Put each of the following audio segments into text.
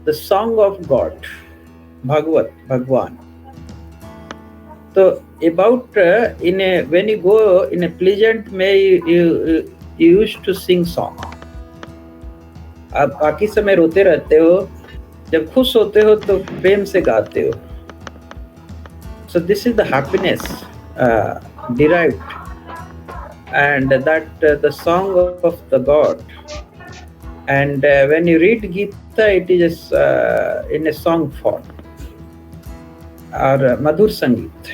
the song of God, Bhagavad, Bhagwan. So about when you go in a pleasant way, you used to sing song. आप बाकी समय रोते रहते हो, जब खुश होते हो तो प्रेम से गाते हो. So this is the happiness derived, and that the song of the God. And when you read Gita, it is in a song form or Madhur Sangeet.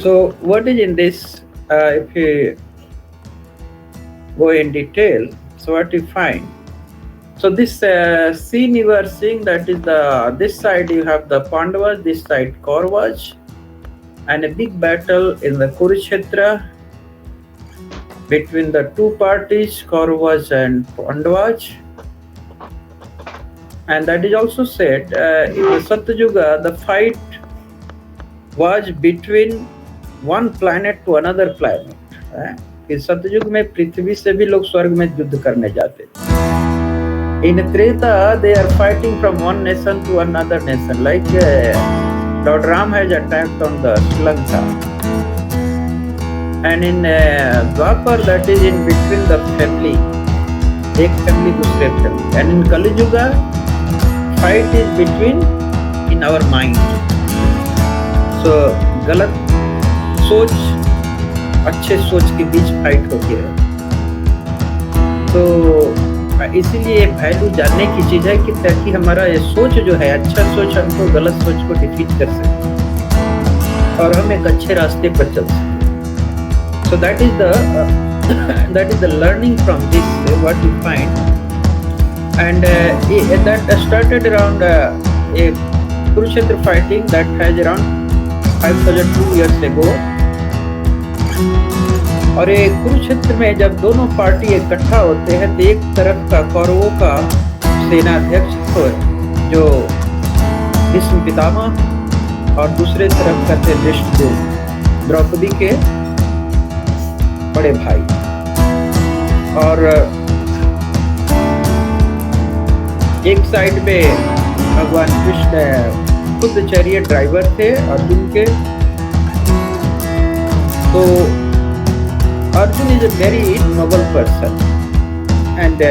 So what is in this? If you go in detail, so what you find? So this scene you are seeing, that is this side you have the Pandavas, this side Kauravas, and a big battle in the Kurukshetra between the two parties, Kauravas and Pandavas. And that is also said in the Satyuga, the fight was between one planet to another planet. कि सतयुग में पृथ्वी से भी लोग स्वर्ग में युद्ध करने जाते. In Treta, they are fighting from one nation to another nation, like Lord Ram has attacked on the Sri Lanka. And in Dwapar, that is in between the family, एक family दूसरे family. And in Kali Yuga, fight is between in our mind. So गलत सोच अच्छे सोच के बीच fight होती है. तो इसीलिए वैल्यू जानने की चीज है कि ताकि हमारा ये सोच जो है, अच्छा सोच हमको गलत सोच को डिफीट कर सके और हम एक अच्छे रास्ते पर चल सके. So that is the learning from this, what you find. And that started around a Kurukshetra fighting that has around 5002 years ago. और ये कुरुक्षेत्र में जब दोनों पार्टी इकट्ठा होते हैं तो एक तरफ का कौरवों का सेनाध्यक्ष जो भीष्म पितामह और दूसरे तरफ का थे धृष्टद्युम्न, द्रौपदी के बड़े भाई. और एक साइड में भगवान कृष्ण खुद चैरियट ड्राइवर थे अर्जुन के. तो Arjun is a very noble person and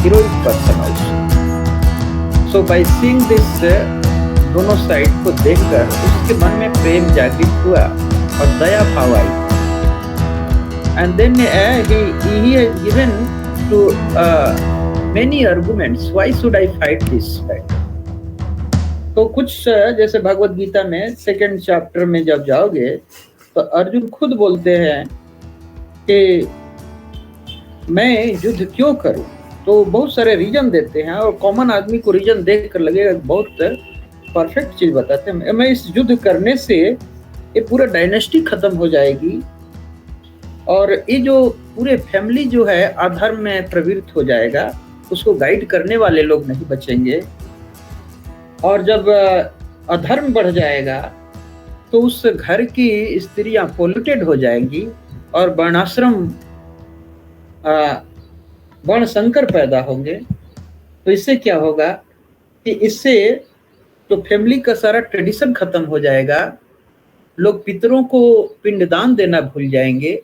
heroic person also. So by seeing this दोनों साइड को देखकर उसके मन में प्रेम जागृत हुआ और दया भाव आई. And then he has given to many arguments. Why should I fight this fight? तो कुछ जैसे भगवद गीता में सेकंड चैप्टर में जब जाओगे तो अर्जुन खुद बोलते हैं कि मैं युद्ध क्यों करूं. तो बहुत सारे रीजन देते हैं और कॉमन आदमी को रीजन देख कर लगेगा बहुत परफेक्ट चीज बताते हैं. मैं इस युद्ध करने से ये पूरा डायनेस्टी खत्म हो जाएगी और ये जो पूरे फैमिली जो है अधर्म में प्रवृत्त हो जाएगा, उसको गाइड करने वाले लोग नहीं बचेंगे. और जब अधर्म बढ़ जाएगा तो उस घर की स्त्रियां पोल्यूटेड हो जाएंगी और वर्णाश्रम वर्ण संकर पैदा होंगे. तो इससे क्या होगा कि इससे तो फैमिली का सारा ट्रेडिशन खत्म हो जाएगा. लोग पितरों को पिंडदान देना भूल जाएंगे,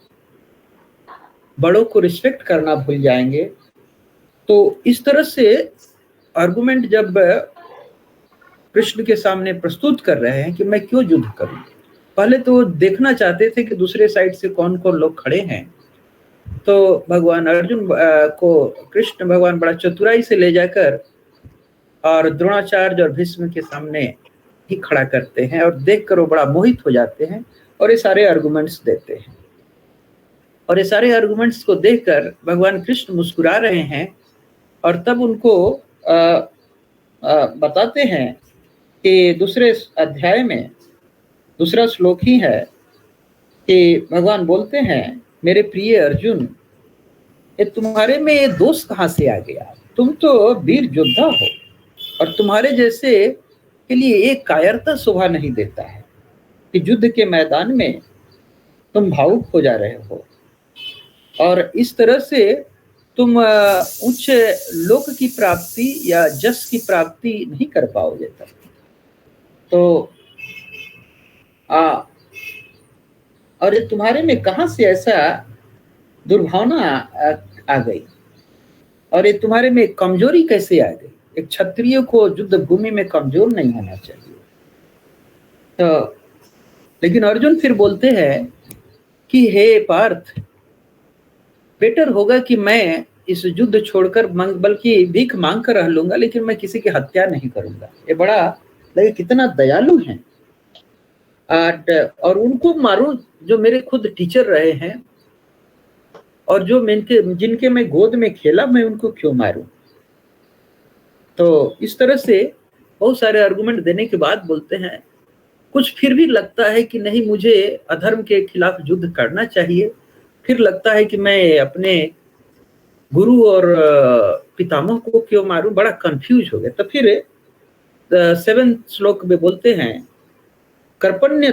बड़ों को रिस्पेक्ट करना भूल जाएंगे. तो इस तरह से आर्गुमेंट जब कृष्ण के सामने प्रस्तुत कर रहे हैं कि मैं क्यों युद्ध करूं. पहले तो देखना चाहते थे कि दूसरे साइड से कौन कौन लोग खड़े हैं. तो भगवान अर्जुन को कृष्ण भगवान बड़ा चतुराई से ले जाकर और द्रोणाचार्य और भीष्म के सामने ही खड़ा करते हैं और देखकर वो बड़ा मोहित हो जाते हैं और ये सारे आर्गुमेंट्स देते हैं. और ये सारे आर्गुमेंट्स को देखकर भगवान कृष्ण मुस्कुरा रहे हैं और तब उनको बताते हैं कि दूसरे अध्याय में दूसरा श्लोक ही है कि भगवान बोलते हैं, मेरे प्रिय अर्जुन, ये तुम्हारे में ये दोष कहाँ से आ गया. तुम तो वीर योद्धा हो और तुम्हारे जैसे के लिए एक कायरता शोभा नहीं देता है कि युद्ध के मैदान में तुम भावुक हो जा रहे हो और इस तरह से तुम उच्च लोक की प्राप्ति या जस की प्राप्ति नहीं कर पाओगे तब। तो और ये तुम्हारे में कहां से ऐसा दुर्भावना आ गई, और ये तुम्हारे में कमजोरी कैसे आ गई? एक क्षत्रिय को युद्ध भूमि में कमजोर नहीं होना चाहिए। तो लेकिन अर्जुन फिर बोलते हैं कि हे पार्थ, बेटर होगा कि मैं इस युद्ध छोड़कर बल्कि भीख मांग कर रह लूंगा, लेकिन मैं किसी की हत्या नहीं करूंगा। ये बड़ा लगे कितना दयालु है। और उनको मारूं जो मेरे खुद टीचर रहे हैं, और जो जिनके मैं गोद में खेला, मैं उनको क्यों मारूं? तो इस तरह से बहुत सारे आर्गुमेंट देने के बाद बोलते हैं, कुछ फिर भी लगता है कि नहीं, मुझे अधर्म के खिलाफ युद्ध करना चाहिए। फिर लगता है कि मैं अपने गुरु और पितामह को क्यों मारूं, बड़ा कंफ्यूज हो गया। तो फिर 7th श्लोक में बोलते हैं, कर्पण्य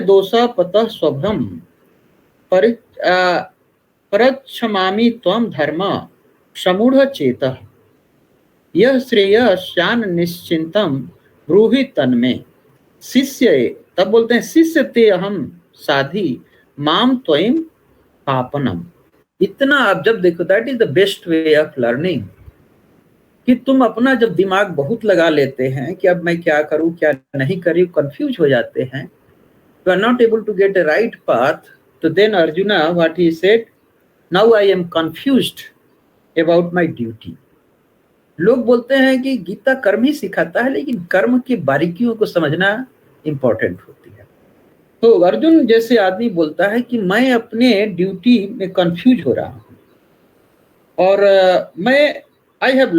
दोष पतः स्वभ्रम परच्छमामि त्वं धर्म समूढ़ चेतः यह श्रेयस्यान निश्चिंतम ब्रूहि तन्मे शिष्य। तब बोलते हैं, शिष्य ते अहम साधि माम त्वयं पापनम। इतना आप जब देखो, that is the best way of learning, कि तुम अपना जब दिमाग बहुत लगा लेते हैं कि अब मैं क्या करूं क्या नहीं करूं, कंफ्यूज हो जाते हैं, you are not able to get a right path. तो then Arjuna what he said, now I am confused about my duty. लोग बोलते हैं कि गीता कर्म ही सिखाता है, लेकिन कर्म की बारीकियों को समझना इंपॉर्टेंट होती है। तो अर्जुन जैसे आदमी बोलता है कि मैं अपने ड्यूटी में कंफ्यूज हो रहा हूं, और मैं I have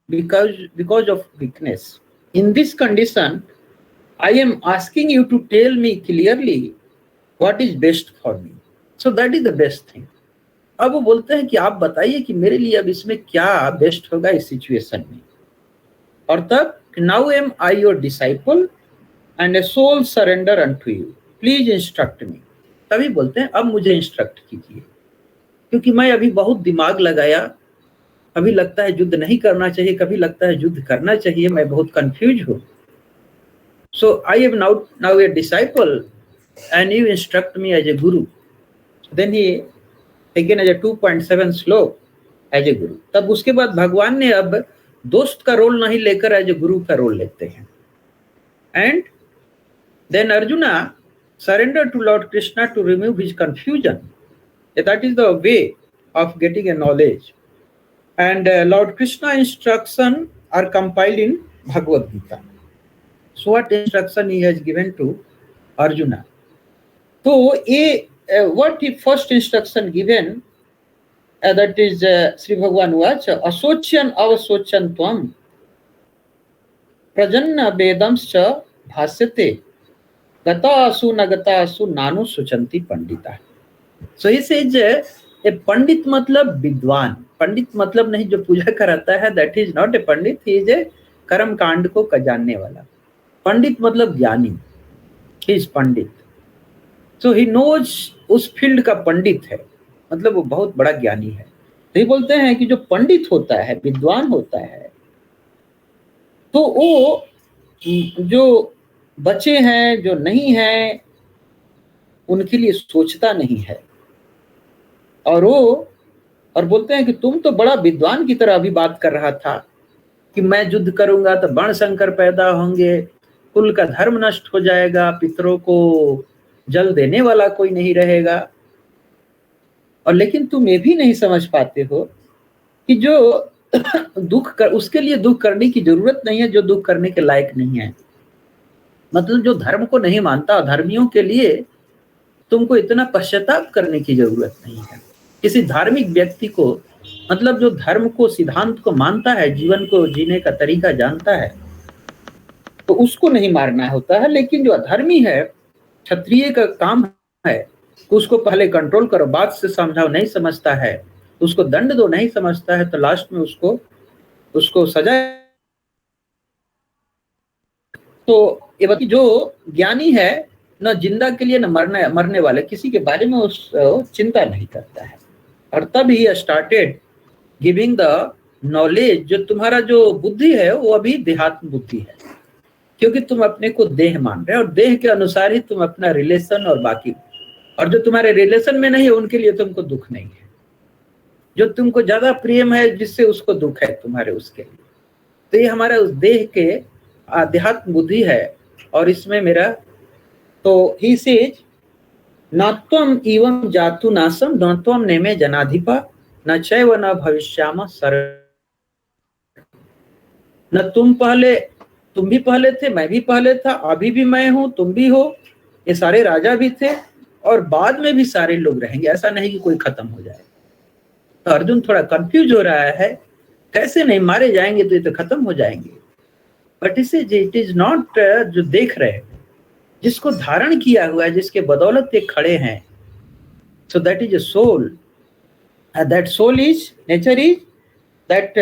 because of weakness. In this condition, I am asking you to tell me clearly what is best for me. So that is the best thing. अब वो बोलते हैं कि आप बताइए कि मेरे लिए अब इसमें क्या बेस्ट होगा इस सिचुएशन में। और तब, now am I your disciple and a soul surrender unto you, please instruct me. तभी बोलते हैं अब मुझे इंस्ट्रक्ट कीजिए, क्योंकि मैं अभी बहुत दिमाग लगाया, कभी लगता है युद्ध नहीं करना चाहिए, कभी लगता है युद्ध करना चाहिए, मैं बहुत कंफ्यूज हूं। So I am now a disciple and you instruct me as a guru. Then he taken as a 2.7 shloka as a गुरु। तब उसके बाद भगवान ने अब दोस्त का रोल नहीं लेकर एज ए गुरु का रोल लेते हैं। And then Arjuna surrender to lord Krishna to remove his confusion. That is the way of getting a knowledge. And Lord Krishna instruction are compiled in Bhagavad Gita. So what instruction he has given to Arjuna? So what he first instruction given, that is Sri Bhagavan Vacha, asocyan avasocyan tvam prajanna vedamscha bhasyate gata asu nagata asu nanu suchanti pandita. So he says a pandit मतलब विद्वान। पंडित मतलब नहीं जो पूजा कराता है, that is not a pandit, he is a कर्म कांड को जानने वाला। पंडित मतलब ज्ञानी, he is pandit. So he knows, उस फील्ड का पंडित है, मतलब वो बहुत बड़ा ज्ञानी है। तो ये बोलते हैं कि जो पंडित होता है, विद्वान होता है, तो वो जो बच्चे हैं, जो नहीं हैं, उनके लिए सोचता नहीं है। और बोलते हैं कि तुम तो बड़ा विद्वान की तरह अभी बात कर रहा था कि मैं युद्ध करूंगा तो वर्ण संकर पैदा होंगे, कुल का धर्म नष्ट हो जाएगा, पितरों को जल देने वाला कोई नहीं रहेगा। और लेकिन तुम ये भी नहीं समझ पाते हो कि जो उसके लिए दुख करने की जरूरत नहीं है, जो दुख करने के लायक नहीं है। मतलब जो धर्म को नहीं मानता, धर्मियों के लिए तुमको इतना पश्चाताप करने की जरूरत नहीं है। किसी धार्मिक व्यक्ति को, मतलब जो धर्म को, सिद्धांत को मानता है, जीवन को जीने का तरीका जानता है, तो उसको नहीं मारना होता है। लेकिन जो अधर्मी है, क्षत्रिय का काम है उसको पहले कंट्रोल करो, बात से समझाओ, नहीं समझता है उसको दंड दो, नहीं समझता है तो लास्ट में उसको सजा। तो ये जो ज्ञानी है न जिंदा के लिए न मरने वाले किसी के बारे में उस चिंता नहीं करता है। और तब he started giving the knowledge. जो तुम्हारा जो बुद्धि है वो अभी देहात्म बुद्धि है, क्योंकि तुम अपने को देह मान रहे हो और देह के अनुसार ही तुम अपना रिलेशन और बाकी, और जो तुम्हारे रिलेशन में नहीं है उनके लिए तुमको दुख नहीं है। जो तुमको ज्यादा प्रेम है जिससे उसको दुख है तुम्हारे उसके लिए। तो ये हमारा उस देह के आध्यात्म बुद्धि है। और इसमें मेरा तो ही सेज न त्वम एवं जातु नासम न त्वम नेमे जनाधिपा न चैव न भविष्याम सर। न तुम भी पहले थे, मैं भी पहले था, अभी भी मैं हूं, तुम भी हो, ये सारे राजा भी थे और बाद में भी सारे लोग रहेंगे। ऐसा नहीं कि कोई खत्म हो जाए। तो अर्जुन थोड़ा कंफ्यूज हो रहा है, कैसे नहीं मारे जाएंगे तो ये तो खत्म हो जाएंगे। बट इट इज नॉट जो देख रहे हैं, जिसको धारण किया हुआ है, जिसके बदौलत ये खड़े हैं, so that is a soul. That soul is nature is that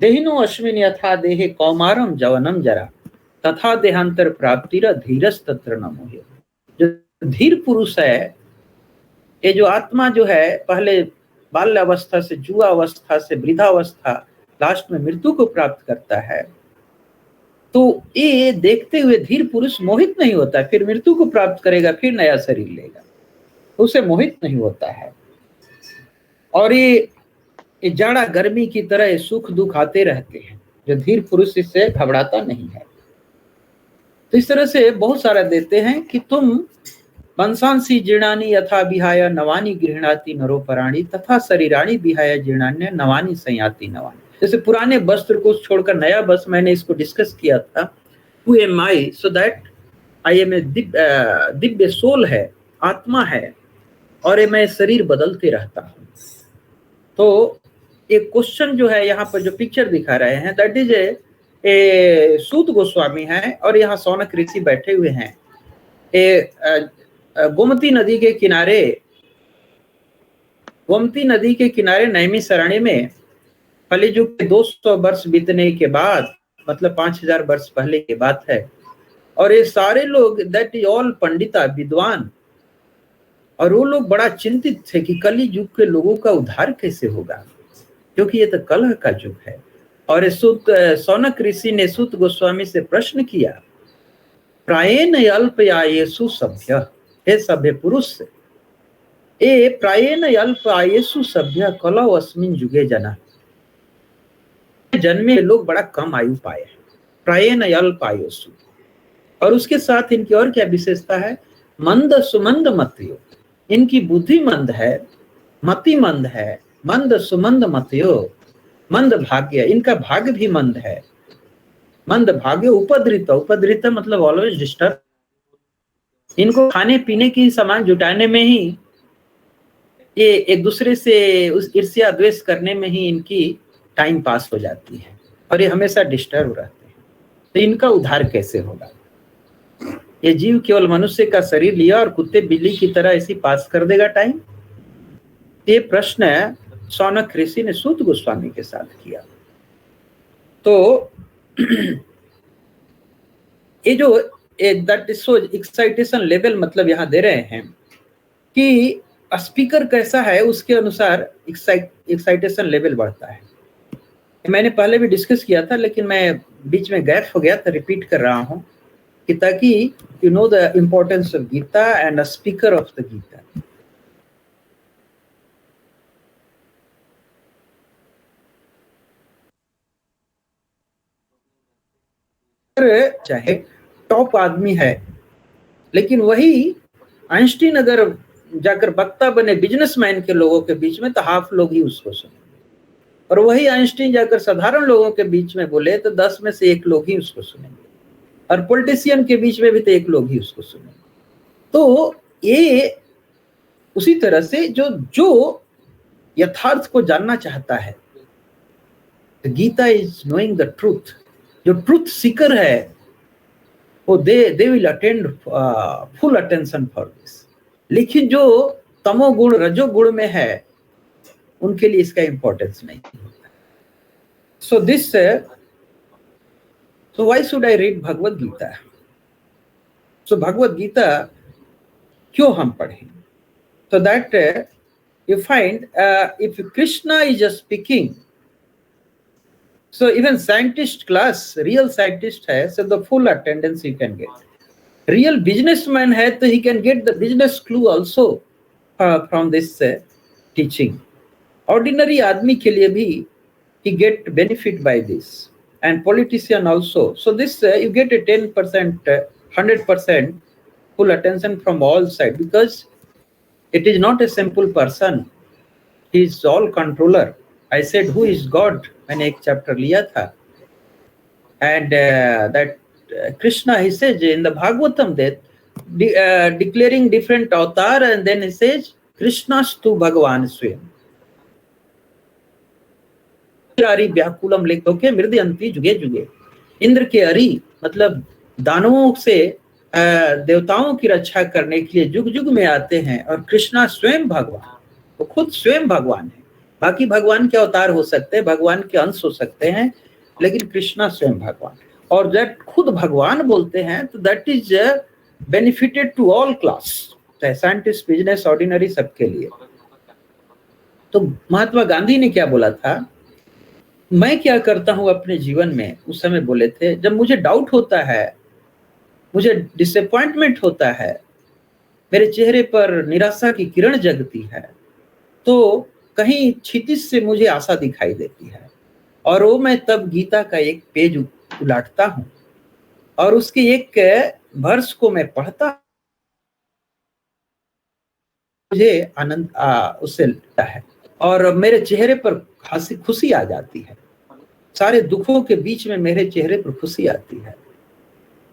देहिनो अश्विन यथा देहे कौमारम जवनम जरा तथा देहांतर प्राप्तिर धीरस तत्र न मोहे। जो धीर पुरुष है, ये जो आत्मा जो है पहले बाल्य अवस्था से जुआ अवस्था से वृद्धावस्था लास्ट में मृत्यु को प्राप्त करता है, तो ये देखते हुए धीर पुरुष मोहित नहीं होता है। फिर मृत्यु को प्राप्त करेगा, फिर नया शरीर लेगा, तो उसे मोहित नहीं होता है। और ये जाड़ा गर्मी की तरह ये सुख दुख आते रहते हैं। जो धीर पुरुष इससे घबराता नहीं है। तो इस तरह से बहुत सारा देते हैं कि तुम वंशांसी जीर्णानी यथा विहाय नवानी गृहणाति नरोपराणी तथा शरीराणी विहाय जीर्णान्य नवानी संयाति नवानी। जैसे पुराने वस्त्र को छोड़कर नया वस्त्र, मैंने इसको डिस्कस किया था। Who am I, so that I am a दिव्य सोल है, आत्मा है, और ये मैं शरीर बदलते रहता हूँ। तो एक क्वेश्चन जो है यहाँ पर जो पिक्चर दिखा रहे हैं, दैट इज ए सूत गोस्वामी है और यहाँ सौनक ऋषि बैठे हुए हैं। गोमती नदी के किनारे नैमिषारण्य में कलियुग के 200 वर्ष बीतने के बाद, मतलब 5000 वर्ष पहले की बात है। और ये सारे लोग, दैट इज ऑल पंडिता, विद्वान, और वो लोग बड़ा चिंतित थे कि कलियुग के लोगों का उद्धार कैसे होगा, क्योंकि ये तो कलह का युग है। और सौनक ऋषि ने सूत गोस्वामी से प्रश्न किया, प्रायेण अल्पयायेषु सभ्य, हे सभ्य पुरुष, ए प्रायेण अल्पयायेषु सभ्य कलौ अस्मिन् युगे जना। जन्मे लोग बड़ा कम आयु पाए, प्रायेण अल्पयायेषु। और उसके साथ इनकी और क्या विशेषता है, मंद सुमंद मतियो, इनकी बुद्धि मंद है, मति मंद है, मंद सुमंद मतियो, मंद भाग्य, इनका भाग्य भी मंद है, मंद भाग्य। उपद्रित मतलब ऑलवेज डिस्टर्ब। इनको खाने पीने की सामान जुटाने में ही, ये एक दूसरे से उस ईर्ष्या द्वेष करने में ही इनकी टाइम पास हो जाती है और ये हमेशा डिस्टर्ब रहते हैं। तो इनका उद्धार कैसे होगा? ये जीव केवल मनुष्य का शरीर लिया और कुत्ते बिल्ली की तरह ऐसी पास कर देगा टाइम? ये प्रश्न सौनक ऋषि ने सूत गोस्वामी के साथ किया। तो ये जो that is so excitation level, मतलब यहाँ दे रहे हैं कि स्पीकर कैसा है उसके अनुसार एक्साइटेशन लेवल बढ़ता है। मैंने पहले भी डिस्कस किया था, लेकिन मैं बीच में गैप हो गया था, रिपीट कर रहा हूँ कि ताकि you know the importance of Gita and a speaker of the Gita. चाहे टॉप आदमी है, लेकिन वही आइंस्टीन अगर जाकर वक्ता बने बिजनेसमैन के लोगों के बीच में, तो हाफ लोग ही उसको सुने। और वही आइंस्टीन जाकर साधारण लोगों के बीच में बोले तो 10 में से 1 लोग ही उसको सुनेंगे। और पॉलिटिशियन के बीच में भी तो 1 लोग ही उसको सुनेंगे। तो ये उसी तरह से जो यथार्थ को जानना चाहता है, Gita is knowing the truth. जो ट्रूथ सीकर है वो they will attend full attention for this. लेकिन जो तमोगुण रजोगुण में है उनके लिए इसका इंपॉर्टेंस नहीं होता। So why should I read Bhagavad Gita? So Bhagavad Gita क्यों हम पढ़ें? So that you find if Krishna is just speaking, so even scientist class, real scientist hai, so the full attendance you can get. Real businessman hai, so he can get the business clue also from this teaching. Ordinary आदमी के लिए भी he get benefit by this, and politician also. So this you get a 10%, 100% full attention from all sides, because it is not a simple person. He is all controller. I said, who is God? मैंने एक chapter लिया था. And that Krishna, he says in the Bhagavatam that declaring different avatar, and then he says, Krishnastu Bhagavan Swayam. अरि व्याकुलम लेखोके मृदयंती जुगे जुगे. इंद्र के अरि मतलब दानवों से देवताओं की रक्षा करने के लिए जुग जुग में आते हैं, और कृष्णा स्वयं भगवान, वो खुद स्वयं भगवान है. बाकी भगवान के अवतार हो सकते हैं, भगवान के अंश हो सकते हैं, लेकिन कृष्णा स्वयं भगवान. और जब खुद भगवान बोलते हैं तो that is benefited to all class, चाहे साइंटिस्ट, बिजनेस, ऑर्डिनरी, सबके लिए. तो महात्मा गांधी ने क्या बोला था, मैं क्या करता हूं अपने जीवन में, उस समय बोले थे, जब मुझे डाउट होता है, मुझे डिसअपॉइंटमेंट होता है, मेरे चेहरे पर निराशा की किरण जगती है, तो कहीं क्षितिज से मुझे आशा दिखाई देती है, और वो मैं तब गीता का एक पेज उलाटता हूं और उसके एक वर्ष को मैं पढ़ता, मुझे आनंद उससे लगता है, और मेरे चेहरे पर खुशी आ जाती है. सारे दुखों के बीच में मेरे चेहरे पर खुशी आती है,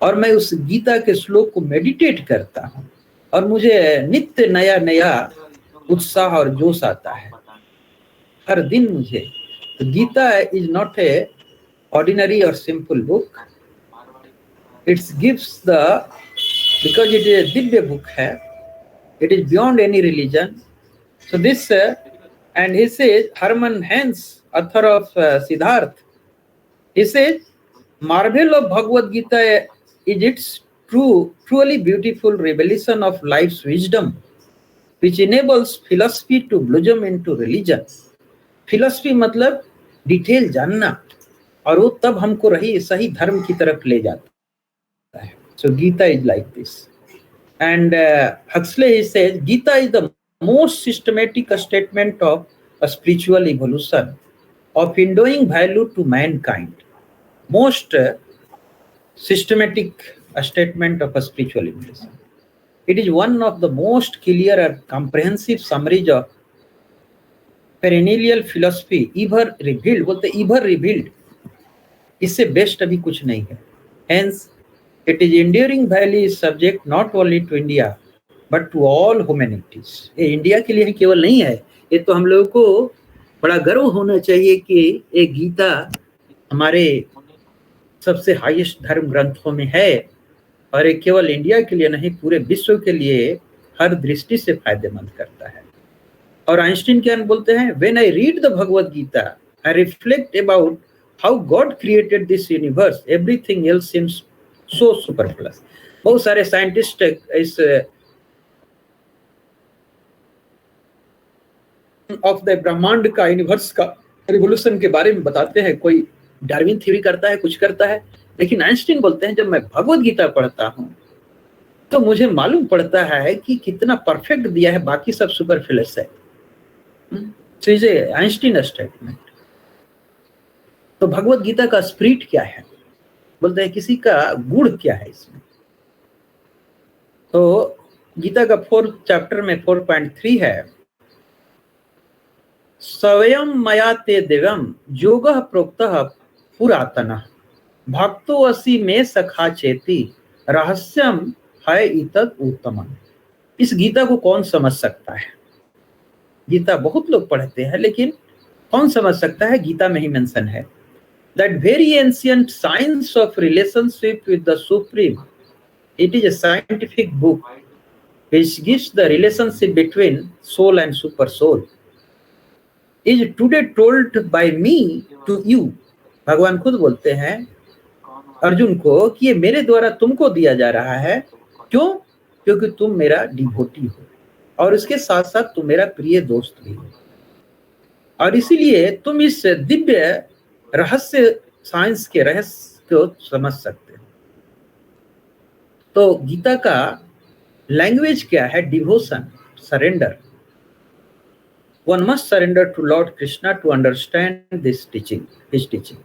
और मैं उस गीता के श्लोक को मेडिटेट करता हूँ, और मुझे नित्य नया नया उत्साह और जोश आता है हर दिन मुझे. तो Gita is not a ordinary और simple book. It's gives the, because it is दिव्य बुक है, it is beyond any religion. So this and he says, Herman Hesse, author of Siddharth, he says, marvel of Bhagavad Gita is its truly beautiful revelation of life's wisdom, which enables philosophy to blossom into religion. Philosophy मतलब detail जानना, और वो तब हमको रही सही धर्म की तरफ ले जाता है. So Gita is like this. And Huxley, he says, Gita is the most systematic statement of a spiritual evolution, of endowing value to mankind. Most systematic statement of a spiritual evolution. It is one of the most clear and comprehensive summaries of perennial philosophy ever revealed. बोलते ever revealed, इससे best अभी कुछ नहीं है. Hence, it is enduring value is subject not only to India but to all humanities. ये India के लिए केवल नहीं है, ये तो हम लोगों को बड़ा गर्व होना चाहिए कि एक गीता हमारे सबसे हाईएस्ट धर्म ग्रंथों में है, और ये केवल इंडिया के लिए नहीं, पूरे विश्व के लिए हर दृष्टि से फायदेमंद करता है. और आइंस्टीन क्या बोलते हैं, when I read the Bhagavad Gita I reflect about how God created this universe, everything else seems so superfluous. बहुत सारे साइंटिस्ट इस ऑफ द ब्रह्मांड का, यूनिवर्स का रिवोल्यूशन के बारे में बताते हैं. कोई डार्विन थ्योरी करता है, कुछ करता है, लेकिन आइंस्टीन बोलते हैं जब मैं भगवद गीता पढ़ता हूं तो मुझे मालूम पड़ता है कि कितना परफेक्ट दिया है, बाकी सब सुपरफ्लस है. Einstein statement. तो भगवद गीता का स्पिरिट क्या है, बोलते हैं किसी का गुण क्या है इसमें. तो गीता का 4th चैप्टर में 4.3 है, स्वयं मया ते दिव्यम योगः प्रोक्तः पुरातनः भक्तो असि में सखा चेति रहस्यम है इतद उत्तमम्. इस गीता को कौन समझ सकता है? गीता बहुत लोग पढ़ते हैं, लेकिन कौन समझ सकता है? गीता में ही मेंशन है that very ancient science of relationship with the Supreme. It is a scientific book which gives the relationship between soul and super soul. Is today told by me to you. भगवान खुद बोलते हैं अर्जुन को कि ये मेरे द्वारा तुमको दिया जा रहा है, क्यों? क्योंकि तुम मेरा डिवोटी हो और इसके साथ साथ तुम मेरा प्रिय दोस्त भी हो, और इसीलिए तुम इस दिव्य रहस्य, साइंस के रहस्य को समझ सकते हो। तो गीता का लैंग्वेज क्या है? Devotion, surrender. One must surrender to Lord Krishna to understand this teaching, his teaching.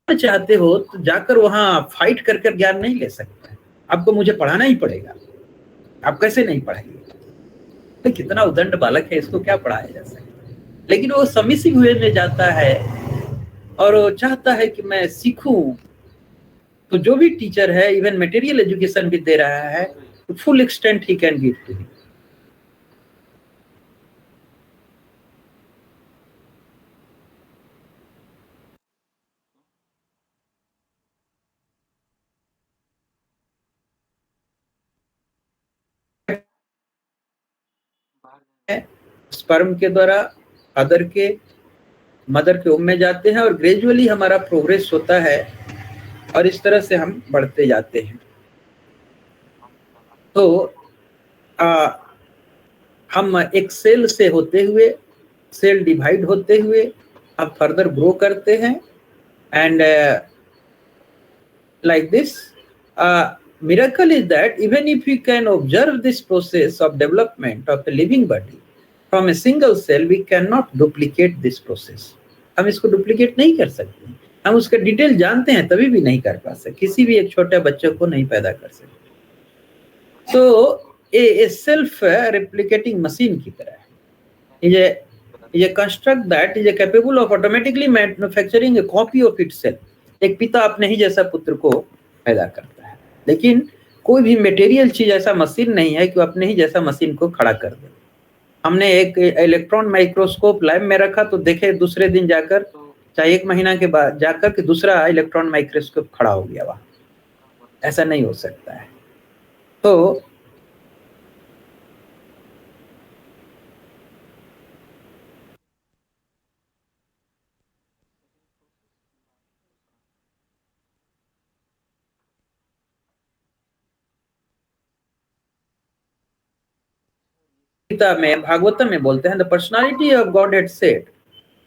चाहते हो तो जाकर वहां फाइट कर कर ज्ञान नहीं ले सकते, आपको मुझे पढ़ाना ही पड़ेगा। आप कैसे नहीं पढ़ाएंगे? तो कितना उदंड बालक है, इसको क्या पढ़ाया जा सकता है? लेकिन वो सबमिसिव वे में जाता है और वो चाहता है कि मैं सीखूं। तो जो भी टीचर है, इवन मटेरियल एजुकेशन भी दे रहा है, तो full extent he can give to him. Sperm के द्वारा फादर के, मदर के उम में जाते हैं और ग्रेजुअली हमारा प्रोग्रेस होता है और इस तरह से हम बढ़ते जाते हैं। तो हम एक सेल से होते हुए, सेल डिवाइड होते हुए अब फर्दर ग्रो करते हैं। And like this, miracle is that even if we can observe this process of development of a living body from a single cell, we cannot duplicate this process. हम इसको duplicate नहीं कर सकते, हम उसका detail जानते हैं तभी भी नहीं कर पा सकते, किसी भी एक छोटे बच्चे को नहीं पैदा कर सकते। तो ए सेल्फ रेप्लिकेटिंग मशीन की तरह है, ये construct that is capable of automatically manufacturing A copy of itself. एक पिता अपने ही जैसा पुत्र को पैदा करता है, लेकिन कोई भी मटेरियल चीज ऐसा मशीन नहीं है कि अपने ही जैसा मशीन को खड़ा कर दे। हमने एक इलेक्ट्रॉन माइक्रोस्कोप लैब में रखा तो देखे दूसरे दिन जाकर, चाहे 1 महीना के बाद जाकर के दूसरा इलेक्ट्रॉन माइक्रोस्कोप खड़ा हो गया वहां, ऐसा नहीं हो सकता है। तो गीता में, भागवतम में बोलते हैं, the personality of God had said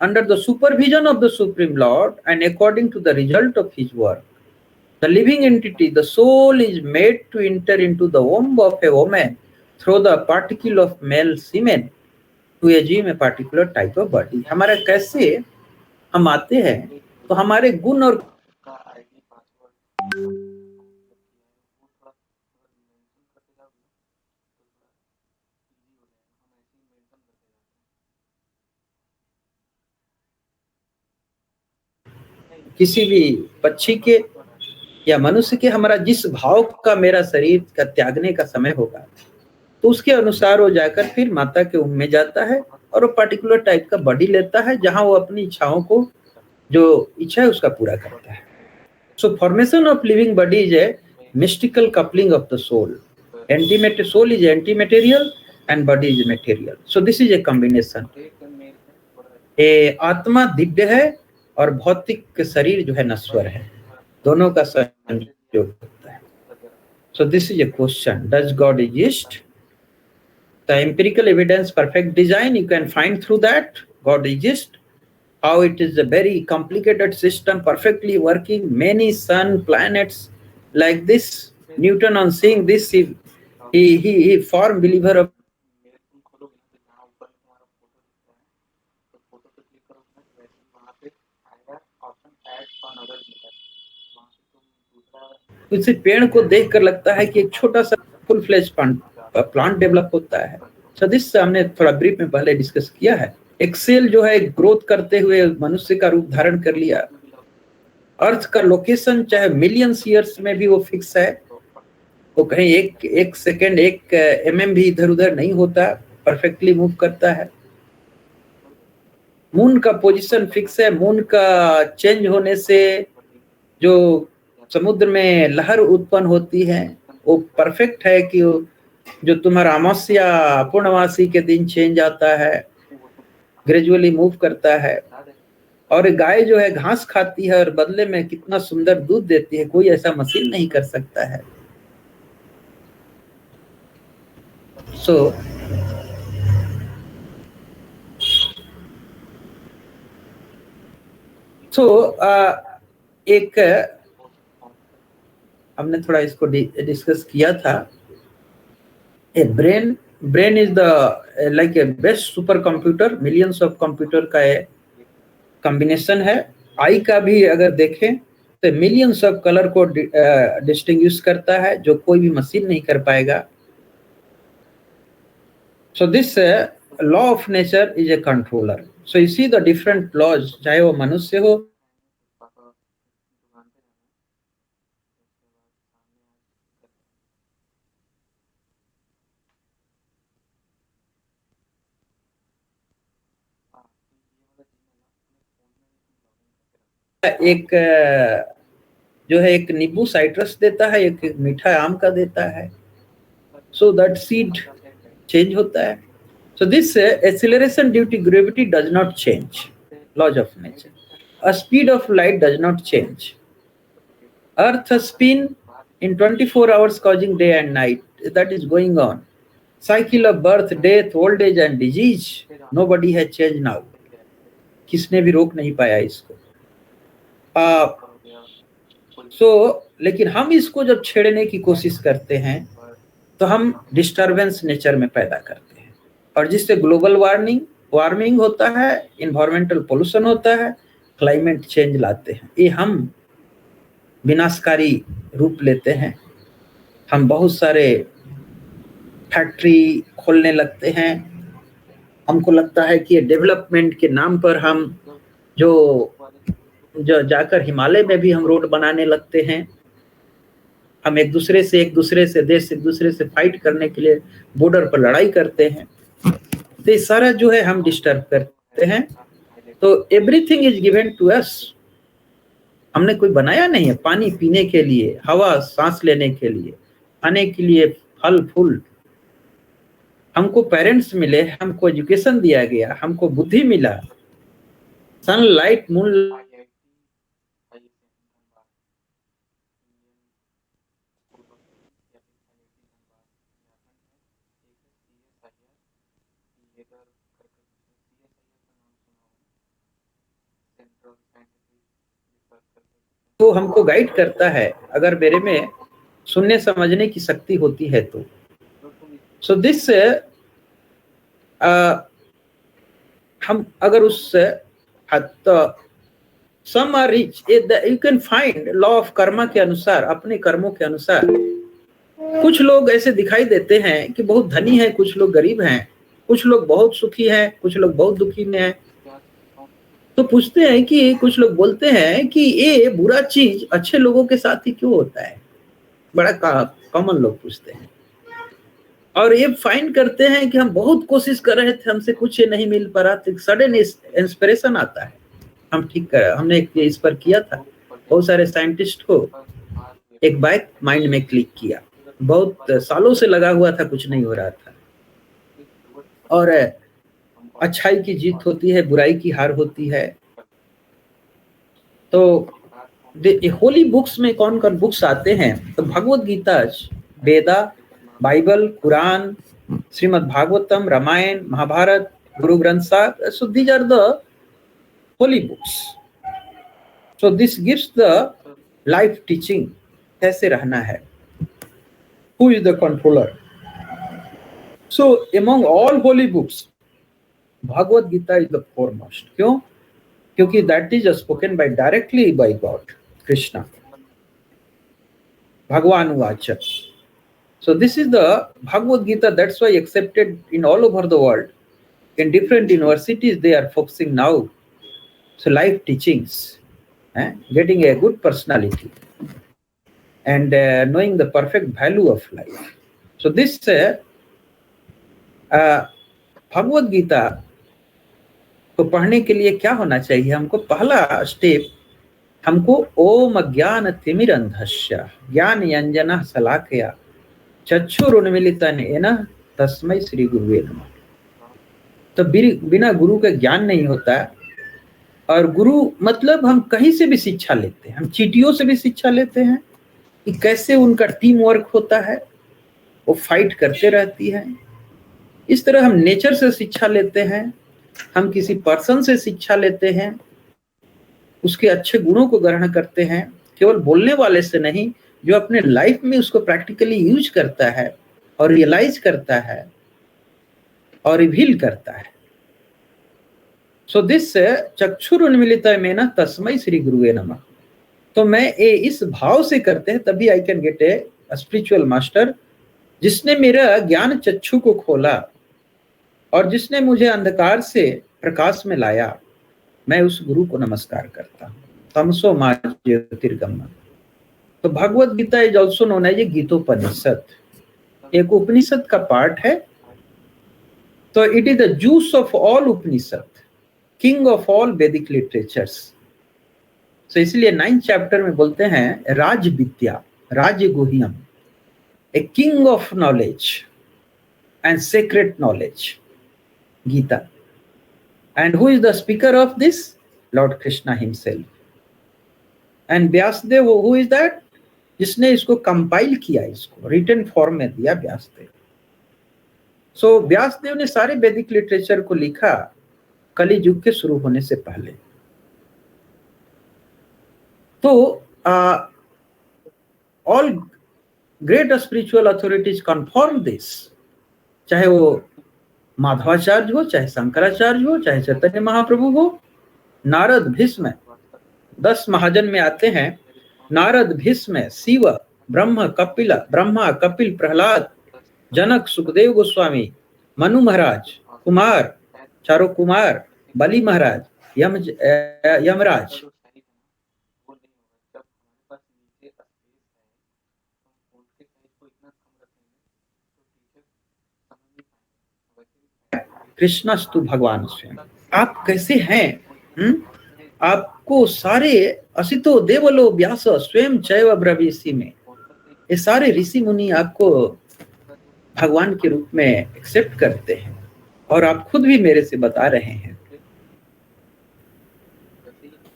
under the supervision of the Supreme Lord and according to the result of his work, the living entity, the soul, is made to enter into the womb of a woman through the particle of male semen to assume a particular type of body. हमारा कैसे हम आते हैं, तो हमारे गुण और किसी भी पक्षी के या मनुष्य के, हमारा जिस भाव का मेरा शरीर का त्यागने का समय होगा, तो उसके अनुसार वो जाकर फिर माता के उम में जाता है और वो पर्टिकुलर टाइप का बॉडी लेता है, जहां वो अपनी इच्छाओं को, जो इच्छा है उसका पूरा करता है। So formation of living body is a mystical coupling of the soul. Soul is anti material and body is material, so this is a combination. आत्मा दिव्य है और भौतिक शरीर जो है नश्वर है, दोनों का संयोग होता है। So this is A question, does God exist? The empirical evidence, perfect design, you can find through that God exists. How it is a very complicated system, perfectly working, many sun, planets, like this. Newton, on seeing this, he formed believer of किसी पेड़ को देखकर लगता है कि एक छोटा सा फुल फ्लेज प्लांट डेवलप होता है। सो दिस हमने थोड़ा ब्रीफ में पहले डिस्कस किया है। एक सेल जो है ग्रोथ करते हुए मनुष्य का रूप धारण कर लिया। अर्थ का लोकेशन चाहे मिलियंस ईयर्स में भी वो फिक्स है, तो कहीं एक सेकेंड 1 mm भी इधर उधर नहीं होता, परफेक्टली मूव करता है। मून का पोजीशन फिक्स है, मून का चेंज होने से जो समुद्र में लहर उत्पन्न होती है वो परफेक्ट है कि जो तुम्हारा अमावस्या पूर्णमासी के दिन चेंज आता है, ग्रेजुअली मूव करता है। और गाय जो है घास खाती है और बदले में कितना सुंदर दूध देती है, कोई ऐसा मशीन नहीं कर सकता है। सो एक हमने थोड़ा इसको डिस्कस किया था। A brain is the like a best super computer, millions of computer का कॉम्बिनेशन है। आई का भी अगर देखें तो मिलियंस ऑफ कलर को डिस्टिंग्विश करता है, जो कोई भी मशीन नहीं कर पाएगा। So this law of nature is a controller. So you see the different laws, चाहे वो मनुष्य हो, एक जो है एक नींबू साइट्रस देता है, एक मीठा आम का देता है। सो दैट सीड चेंज होता है। So this acceleration due to gravity does not change laws of nature. A speed of light does not change. Earth spin in 24 hours causing day and night, that is going on. Cycle of birth, death, old age and disease, nobody has changed now. किसने भी रोक नहीं पाया इसको। लेकिन हम इसको जब छेड़ने की कोशिश करते हैं तो हम डिस्टरबेंस नेचर में पैदा करते हैं, और जिससे ग्लोबल वार्मिंग होता है, इन्वायरमेंटल पोल्यूशन होता है, क्लाइमेट चेंज लाते हैं। ये हम विनाशकारी रूप लेते हैं। हम बहुत सारे फैक्ट्री खोलने लगते हैं। हमको लगता है कि डेवलपमेंट के नाम पर हम जो जाकर हिमालय में भी हम रोड बनाने लगते हैं। हम एक दूसरे से देश एक दूसरे से फाइट करने के लिए बॉर्डर पर लड़ाई करते हैं। तो ये सारा जो है हम डिस्टर्ब करते हैं। तो everything is given to us. हमने कोई बनाया नहीं है। पानी पीने के लिए, हवा सांस लेने के लिए, खाने के लिए फल फूल, हमको पेरेंट्स मिले, हमको एजुकेशन दिया गया, हमको बुद्धि मिला, सनलाइट, मून। तो हमको गाइड करता है, अगर मेरे में सुनने समझने की शक्ति होती है तो। सो दिस हम अगर उस some are rich, you can find law of karma के अनुसार, अपने कर्मों के अनुसार कुछ लोग ऐसे दिखाई देते हैं कि बहुत धनी है, कुछ लोग गरीब हैं, कुछ लोग बहुत सुखी हैं, कुछ लोग बहुत दुखी में हैं। तो पूछते हैं कि कुछ लोग बोलते हैं कि ये बुरा चीज अच्छे लोगों के साथ ही क्यों होता है, बड़ा कॉमन लोग पूछते हैं। और ये फाइंड करते हैं कि हम बहुत कोशिश कर रहे थे, हमसे कुछ नहीं मिल पा रहा, तो सडन इंस्पिरेशन आता है, हम ठीक कर। हमने इस पर किया था, बहुत सारे साइंटिस्ट को एक बाइक माइंड में क्लिक किया, बहुत सालों से लगा हुआ था, कुछ नहीं हो रहा था। और अच्छाई की जीत होती है, बुराई की हार होती है। तो होली बुक्स में कौन कौन बुक्स आते हैं? तो भगवत Gita, Veda, Bible, Quran, Shrimad Bhagavatam, Ramayana, Mahabharata, Guru Granth Sahib. So these are the holy books. So this gives the life teaching, कैसे रहना है, who is the controller. So among all holy books Bhagavad Gita is the foremost. क्यों? क्योंकि that is spoken by directly by god Krishna, भगवान वाच। So this is the Bhagavad Gita. That's why accepted in all over the world. In different universities, they are focusing now. So life teachings, getting a good personality, and knowing the perfect value of life. So this Bhagavad Gita को पढ़ने के लिए क्या होना चाहिए हमको? पहला step, हमको ओम ज्ञान तिमिरंधस्य ज्ञानयंजनः शलाकया चक्षुरुन्मीलितं येन तस्मै श्री गुरुवे नमः। तो बिना गुरु के ज्ञान नहीं होता। और गुरु मतलब हम कहीं से भी शिक्षा लेते हैं, हम चींटियों से भी शिक्षा लेते हैं कि कैसे उनका टीम वर्क होता है, वो फाइट करते रहती है। इस तरह हम नेचर से शिक्षा लेते हैं, हम किसी पर्सन से शिक्षा लेते हैं, उसके अच्छे गुणों को ग्रहण करते हैं, केवल बोलने वाले से नहीं, जो अपने लाइफ में उसको प्रैक्टिकली यूज करता है और रियलाइज करता है और रिवील करता है। सो दिस चक्षुरुन्मीलित मेन तस्मै श्री गुरुवे नमः। तो मैं इस भाव से करते हैं तभी I can get a spiritual master, जिसने मेरा ज्ञान चक्षु को खोला और जिसने मुझे अंधकार से प्रकाश में लाया, मैं उस गुरु को नमस्कार करता हूँ। तमसो मा ज्योतिर्गमः। तो भगवत Gita is also known as a Gitopanishad, एक उपनिषद का पार्ट है। तो it is the juice of all Upanishad, king of all Vedic literatures. तो इसलिए 9th चैप्टर में बोलते हैं राज विद्या, राज गुह्यम, a king of knowledge and secret knowledge, Gita. And who is the speaker of this? Lord Krishna himself. And Vyasadeva, who is that? जिसने इसको कंपाइल किया, इसको रिटन फॉर्म में दिया, व्यासदेव। सो व्यासदेव ने सारे वैदिक लिटरेचर को लिखा कली युग के शुरू होने से पहले। तो all great spiritual authorities confirm this, चाहे वो माधवाचार्य हो, चाहे शंकराचार्य हो, चाहे चैतन्य महाप्रभु हो, नारद, भीष्म। 10 महाजन में आते हैं नारद, भीष्म, शिव, ब्रह्मा, कपिल, प्रहलाद, जनक, सुखदेव गोस्वामी, मनु महाराज, कुमार, चारों कुमार, बलि महाराज, यमराज। कृष्णस्तु भगवान स्वयं। आप कैसे हैं? आपको सारे असितो देवलो व्यास स्वयं चैव ब्रवीषि में, ये सारे ऋषि मुनि आपको भगवान के रूप में एक्सेप्ट करते हैं और आप खुद भी मेरे से बता रहे हैं।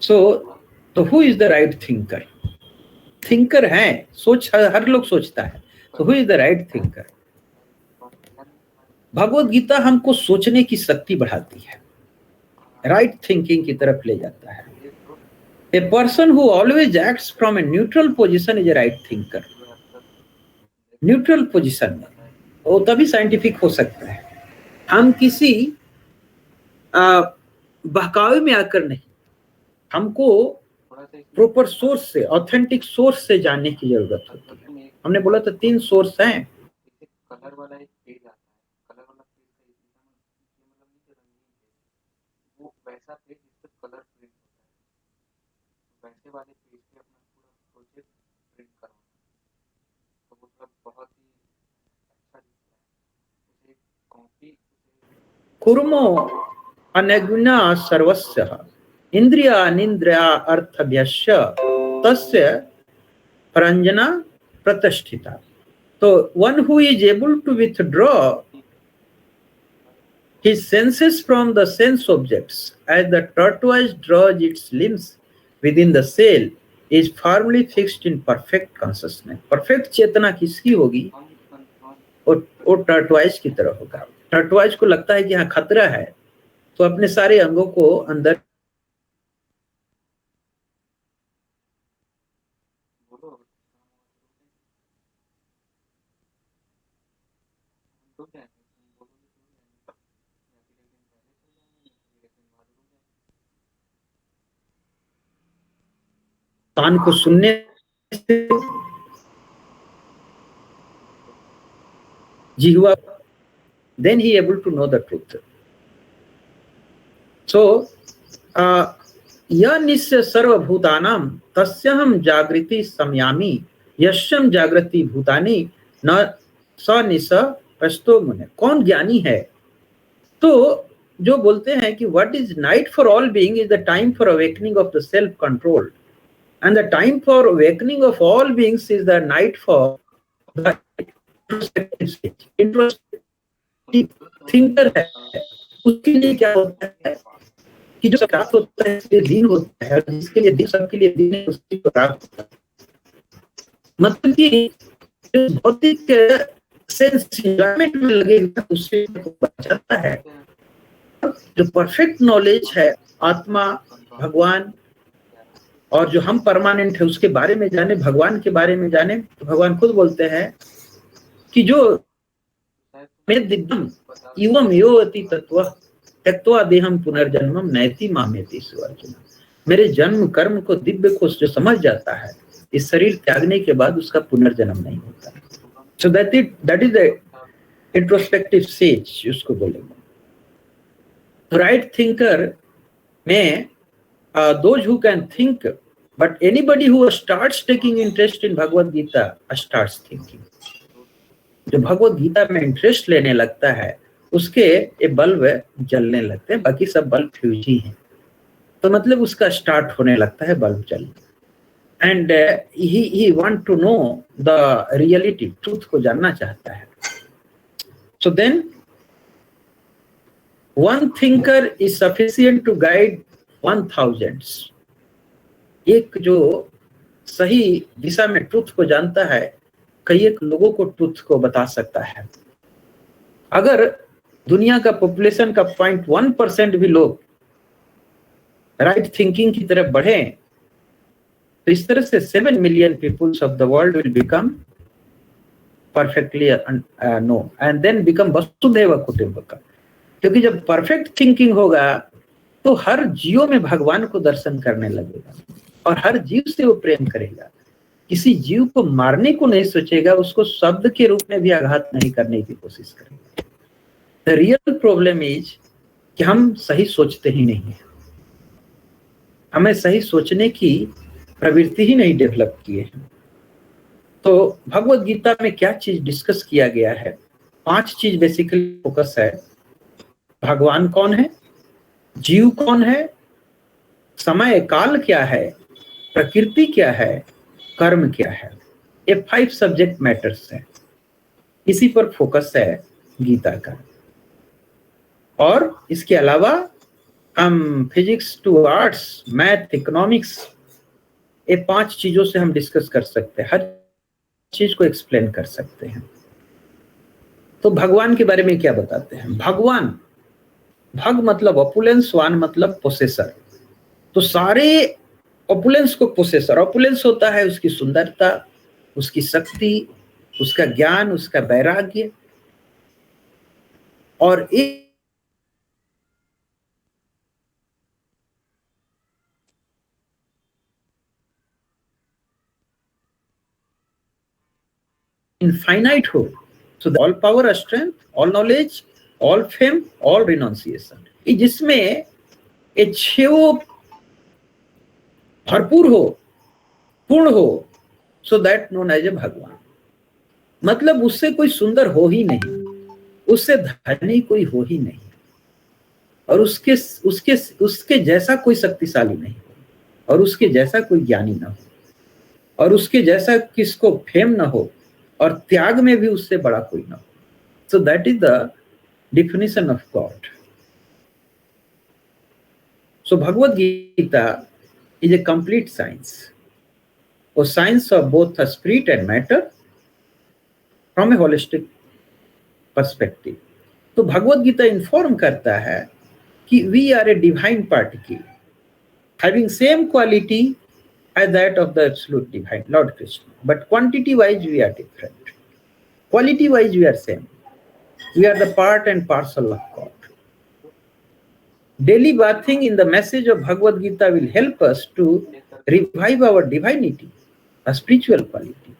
तो who is the right thinker? Thinker है, सोच हर लोग सोचता है, तो who is the right thinker? Bhagavad Gita हमको सोचने की शक्ति बढ़ाती है, राइट थिंकिंग की तरफ ले जाता है। A person who always acts from a neutral position is a right thinker. Neutral position में वो तभी साइंटिफिक हो सकता है। हम किसी बहकावे में आकर नहीं, हमको प्रॉपर सोर्स से, ऑथेंटिक सोर्स से जानने की जरूरत होती है। हमने बोला था 3 सोर्स हैं। कुर्मो अनग्ना सर्वस्य इंद्रिया निंद्रिया अर्थभ्यस्य तस्य रंजना प्रतिष्ठिता। तो one who is able to withdraw his senses from the sense objects as the tortoise draws its limbs within the shell is firmly fixed in perfect consciousness। Perfect चेतना किसकी होगी? वो टर्टवाइज की तरह होगा। टर्टवाइज को लगता है कि यहाँ खतरा है, तो अपने सारे अंगों को अंदर कान को सुनने से जिह्वा, then he able to know the truth। So यह निश्चय सर्वभूतानां तस्यहं जागृति संयामि यस्यं जागृति भूतानि न स निश प्रस्तो मुने। कौन ज्ञानी है? तो जो बोलते हैं कि what is night for all being is the time for awakening of the self control, and the time for awakening of all beings is the night for the introspective thinker है, उसके लिए क्या होता है कि जो प्राप्त होता है इसके लिए दिन होता है, और जिसके लिए दिन सबके लिए दिन है उसके लिए रात होता है। मतलब कि जो भौतिक सेंस एंजॉयमेंट में लगेगा उससे बचाता है। जो परफेक्ट नॉलेज है आत्मा, भगवान और जो हम परमानेंट है उसके बारे में जाने, भगवान के बारे में जाने, तो भगवान खुद बोलते हैं कि जो में दिव्यम इवम यो अति तत्व त्यक्त्वा देहम पुनर्जन्मम नैति मामेति अर्जुन। मेरे जन्म कर्म को, दिव्य को जो समझ जाता है, इस शरीर त्यागने के बाद उसका पुनर्जन्म नहीं होता। सो that is the introspective says उसको बोलेंगे। राइट थिंकर में those who can think, but anybody who starts taking interest in Bhagavad Gita starts thinking. जो भगवत गीता में इंटरेस्ट लेने लगता है उसके ये बल्ब जलने लगते हैं, बाकी सब बल्ब फ्यूज ही हैं। तो मतलब उसका स्टार्ट होने लगता है बल्ब जलना। And he want to know the reality, truth को जानना चाहता है। So then one thinker is sufficient to guide 1000s। एक जो सही दिशा में ट्रुथ को जानता है कई एक लोगों को ट्रुथ को बता सकता है। अगर दुनिया का पॉपुलेशन का 0.1% भी लोग राइट थिंकिंग की तरफ बढ़े तो इस तरह से 7 million peoples of the world will become perfectly know and then become वसुधैव कुटुंबकम। क्योंकि जब परफेक्ट थिंकिंग होगा तो हर जीव में भगवान को दर्शन करने लगेगा और हर जीव से वो प्रेम करेगा। किसी जीव को मारने को नहीं सोचेगा, उसको शब्द के रूप में भी आघात नहीं करने की कोशिश करेगा। द रियल प्रॉब्लम इज कि हम सही सोचते ही नहीं है, हमें सही सोचने की प्रवृत्ति ही नहीं डेवलप की है। तो भगवत गीता में क्या चीज डिस्कस किया गया है? 5 चीज बेसिकली फोकस है। भगवान कौन है, जीव कौन है, समय काल क्या है, प्रकृति क्या है, कर्म क्या है। ये 5 सब्जेक्ट मैटर्स है, इसी पर फोकस है गीता का। और इसके अलावा हम physics to arts, math, economics, ये 5 चीजों से हम डिस्कस कर सकते हैं, हर चीज को एक्सप्लेन कर सकते हैं। तो भगवान के बारे में क्या बताते हैं? भगवान, भग मतलब ऑपुलेंस, वान मतलब पोसेसर। तो सारे ऑपुलेंस को पोसेसर, ऑपुलेंस होता है उसकी सुंदरता, उसकी शक्ति, उसका ज्ञान, उसका वैराग्य। और इनफाइनाइट हो। So all power, strength, all knowledge, all fame, all renunciation, जिसमें ये 6 भरपूर हो, पूर्ण हो, so that known as a भगवान। मतलब उससे कोई सुंदर हो ही नहीं, उससे धनी कोई हो ही नहीं, और उसके जैसा कोई शक्तिशाली नहीं हो, और उसके जैसा कोई ज्ञानी ना हो, और उसके जैसा किसको फेम ना हो, और त्याग में भी उससे बड़ा कोई ना हो। So that is the definition of God. So Bhagavad Gita is a complete science, a science of both spirit and matter from a holistic perspective. तो भगवद गीता इन्फॉर्म करता है कि we are a divine particle having same quality as that of the absolute divine Lord Krishna, but quantity wise we are different, quality wise we are same. We are the part and parcel of God. Daily bathing in the message of Bhagavad Gita will help us to revive our divinity, a spiritual quality.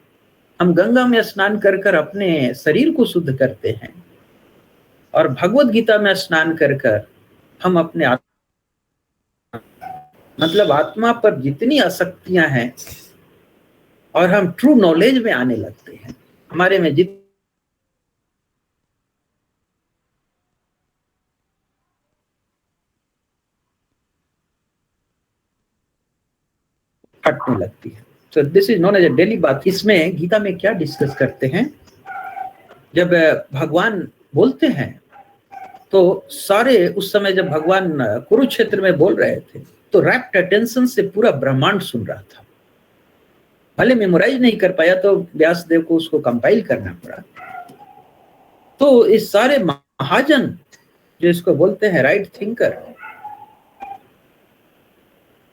हम गंगा में स्नान कर कर अपने शरीर को शुद्ध करते हैं, और भगवद गीता में स्नान कर कर हम अपने मतलब आत्मा पर जितनी आसक्तियां हैं और हम ट्रू नॉलेज में आने लगते हैं, हमारे में जितनी हटने लगती है। So this is known as a daily बात। इसमें गीता में क्या डिस्कस करते हैं? जब भगवान बोलते हैं तो सारे उस समय जब भगवान कुरुक्षेत्र में बोल रहे थे तो रैप्ट अटेंशन से पूरा ब्रह्मांड सुन रहा था। भले मेमोराइज नहीं कर पाया तो व्यास देव को उसको कंपाइल करना पड़ा। तो इस सारे महाजन जो इसको बोलते हैं राइट थिंकर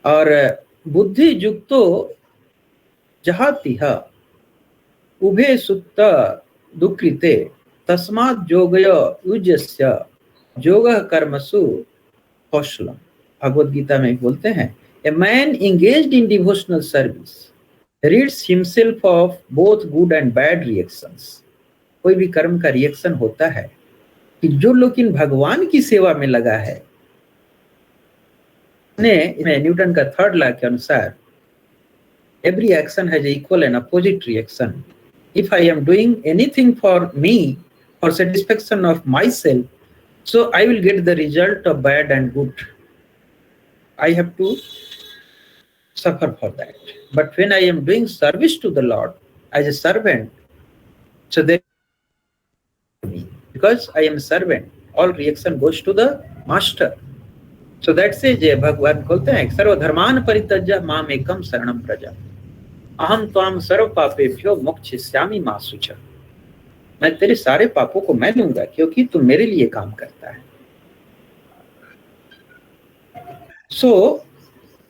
और बुद्धि युक्तो जहातिह उभे सुत्त दुकृते तस्मात् योगय युज्यस्य योगः कर्मसु कौशलम। भगवद गीता में बोलते हैं a man engaged in devotional service reads himself of both good and bad reactions. कोई भी कर्म का रिएक्शन होता है कि जो लोग इन भगवान की सेवा में लगा है ने न्यूटन का थर्ड लॉ के अनुसार every action has equal and opposite reaction. If I am doing anything for me, for satisfaction of myself, so I will get the result of bad and good. I have to suffer for that. But when I am doing service to the Lord as a servant, so then because I am a servant, all reaction goes to the master. So that's it. भगवान बोलते हैं सर्वधर्मान परित्यज्य माम एकम शरणम प्रजा अहम त्वाम सर्व पापेभ्यो मोक्षयिष्यामि मा शुचः। मैं तेरे सारे पापों को मैं लूंगा क्योंकि तू मेरे लिए काम करता है।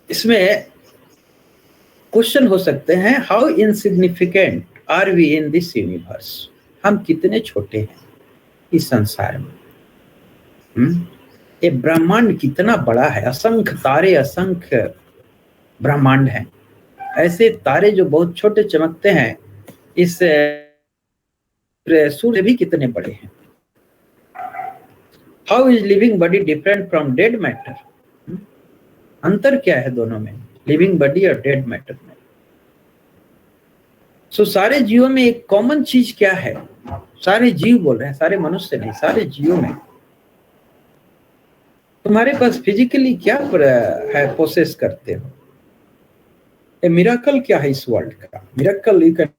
इसमें क्वेश्चन हो सकते हैं how insignificant are we in this universe. हम कितने छोटे हैं इस संसार में। ये ब्रह्मांड कितना बड़ा है, असंख्य तारे असंख्य ब्रह्मांड हैं। ऐसे तारे जो बहुत छोटे चमकते हैं इस सूर्य भी कितने बड़े हैं। How is living body different from dead matter. अंतर क्या है दोनों में, लिविंग बॉडी और डेड मैटर में। सारे जीवों में एक कॉमन चीज क्या है, सारे जीव बोल रहे हैं, सारे मनुष्य नहीं, सारे जीवों में तुम्हारे पास फिजिकली क्या है प्रोसेस करते हो। ए मिराकल क्या है इस वर्ल्ड का, मिराकल यू कैन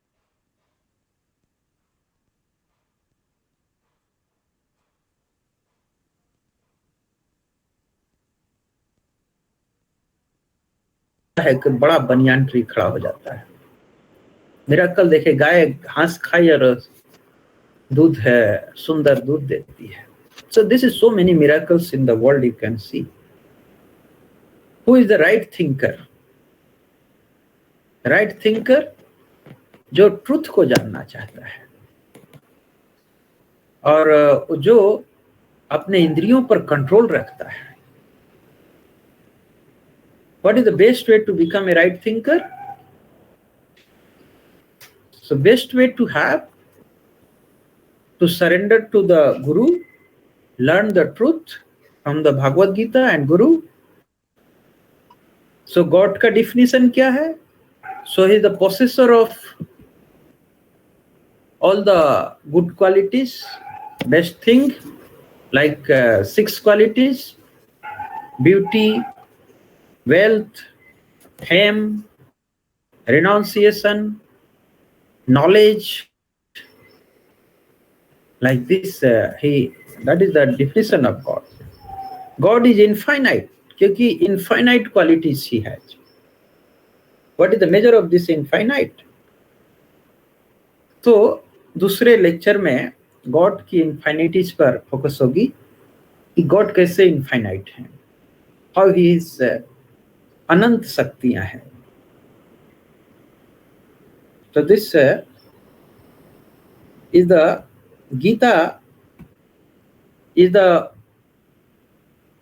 है कि बड़ा बनियान ट्री खड़ा हो जाता है। मिराकल देखे गाय घास खाई और दूध है, सुंदर दूध देती है। So this is so many miracles in the world you can see. Who is the right thinker? Right thinker जो ट्रुथ को जानना चाहता है और जो अपने इंद्रियों पर कंट्रोल रखता है। What is the best way to become a right thinker? So best way to have to surrender to the Guru, learn the truth from the Bhagavad Gita and Guru. So God का definition क्या है? So he is the possessor of all the good qualities, best thing like 6 qualities: beauty, wealth, fame, renunciation, knowledge. Like this, that is the definition of God. God is infinite, क्योंकि infinite qualities he has. What is the measure of this infinite? तो दूसरे lecture में God की इनफाइनिटीज पर focus होगी कि God कैसे infinite है, हाउ ही इज अनंत शक्तियां हैं। तो this is the Gita is the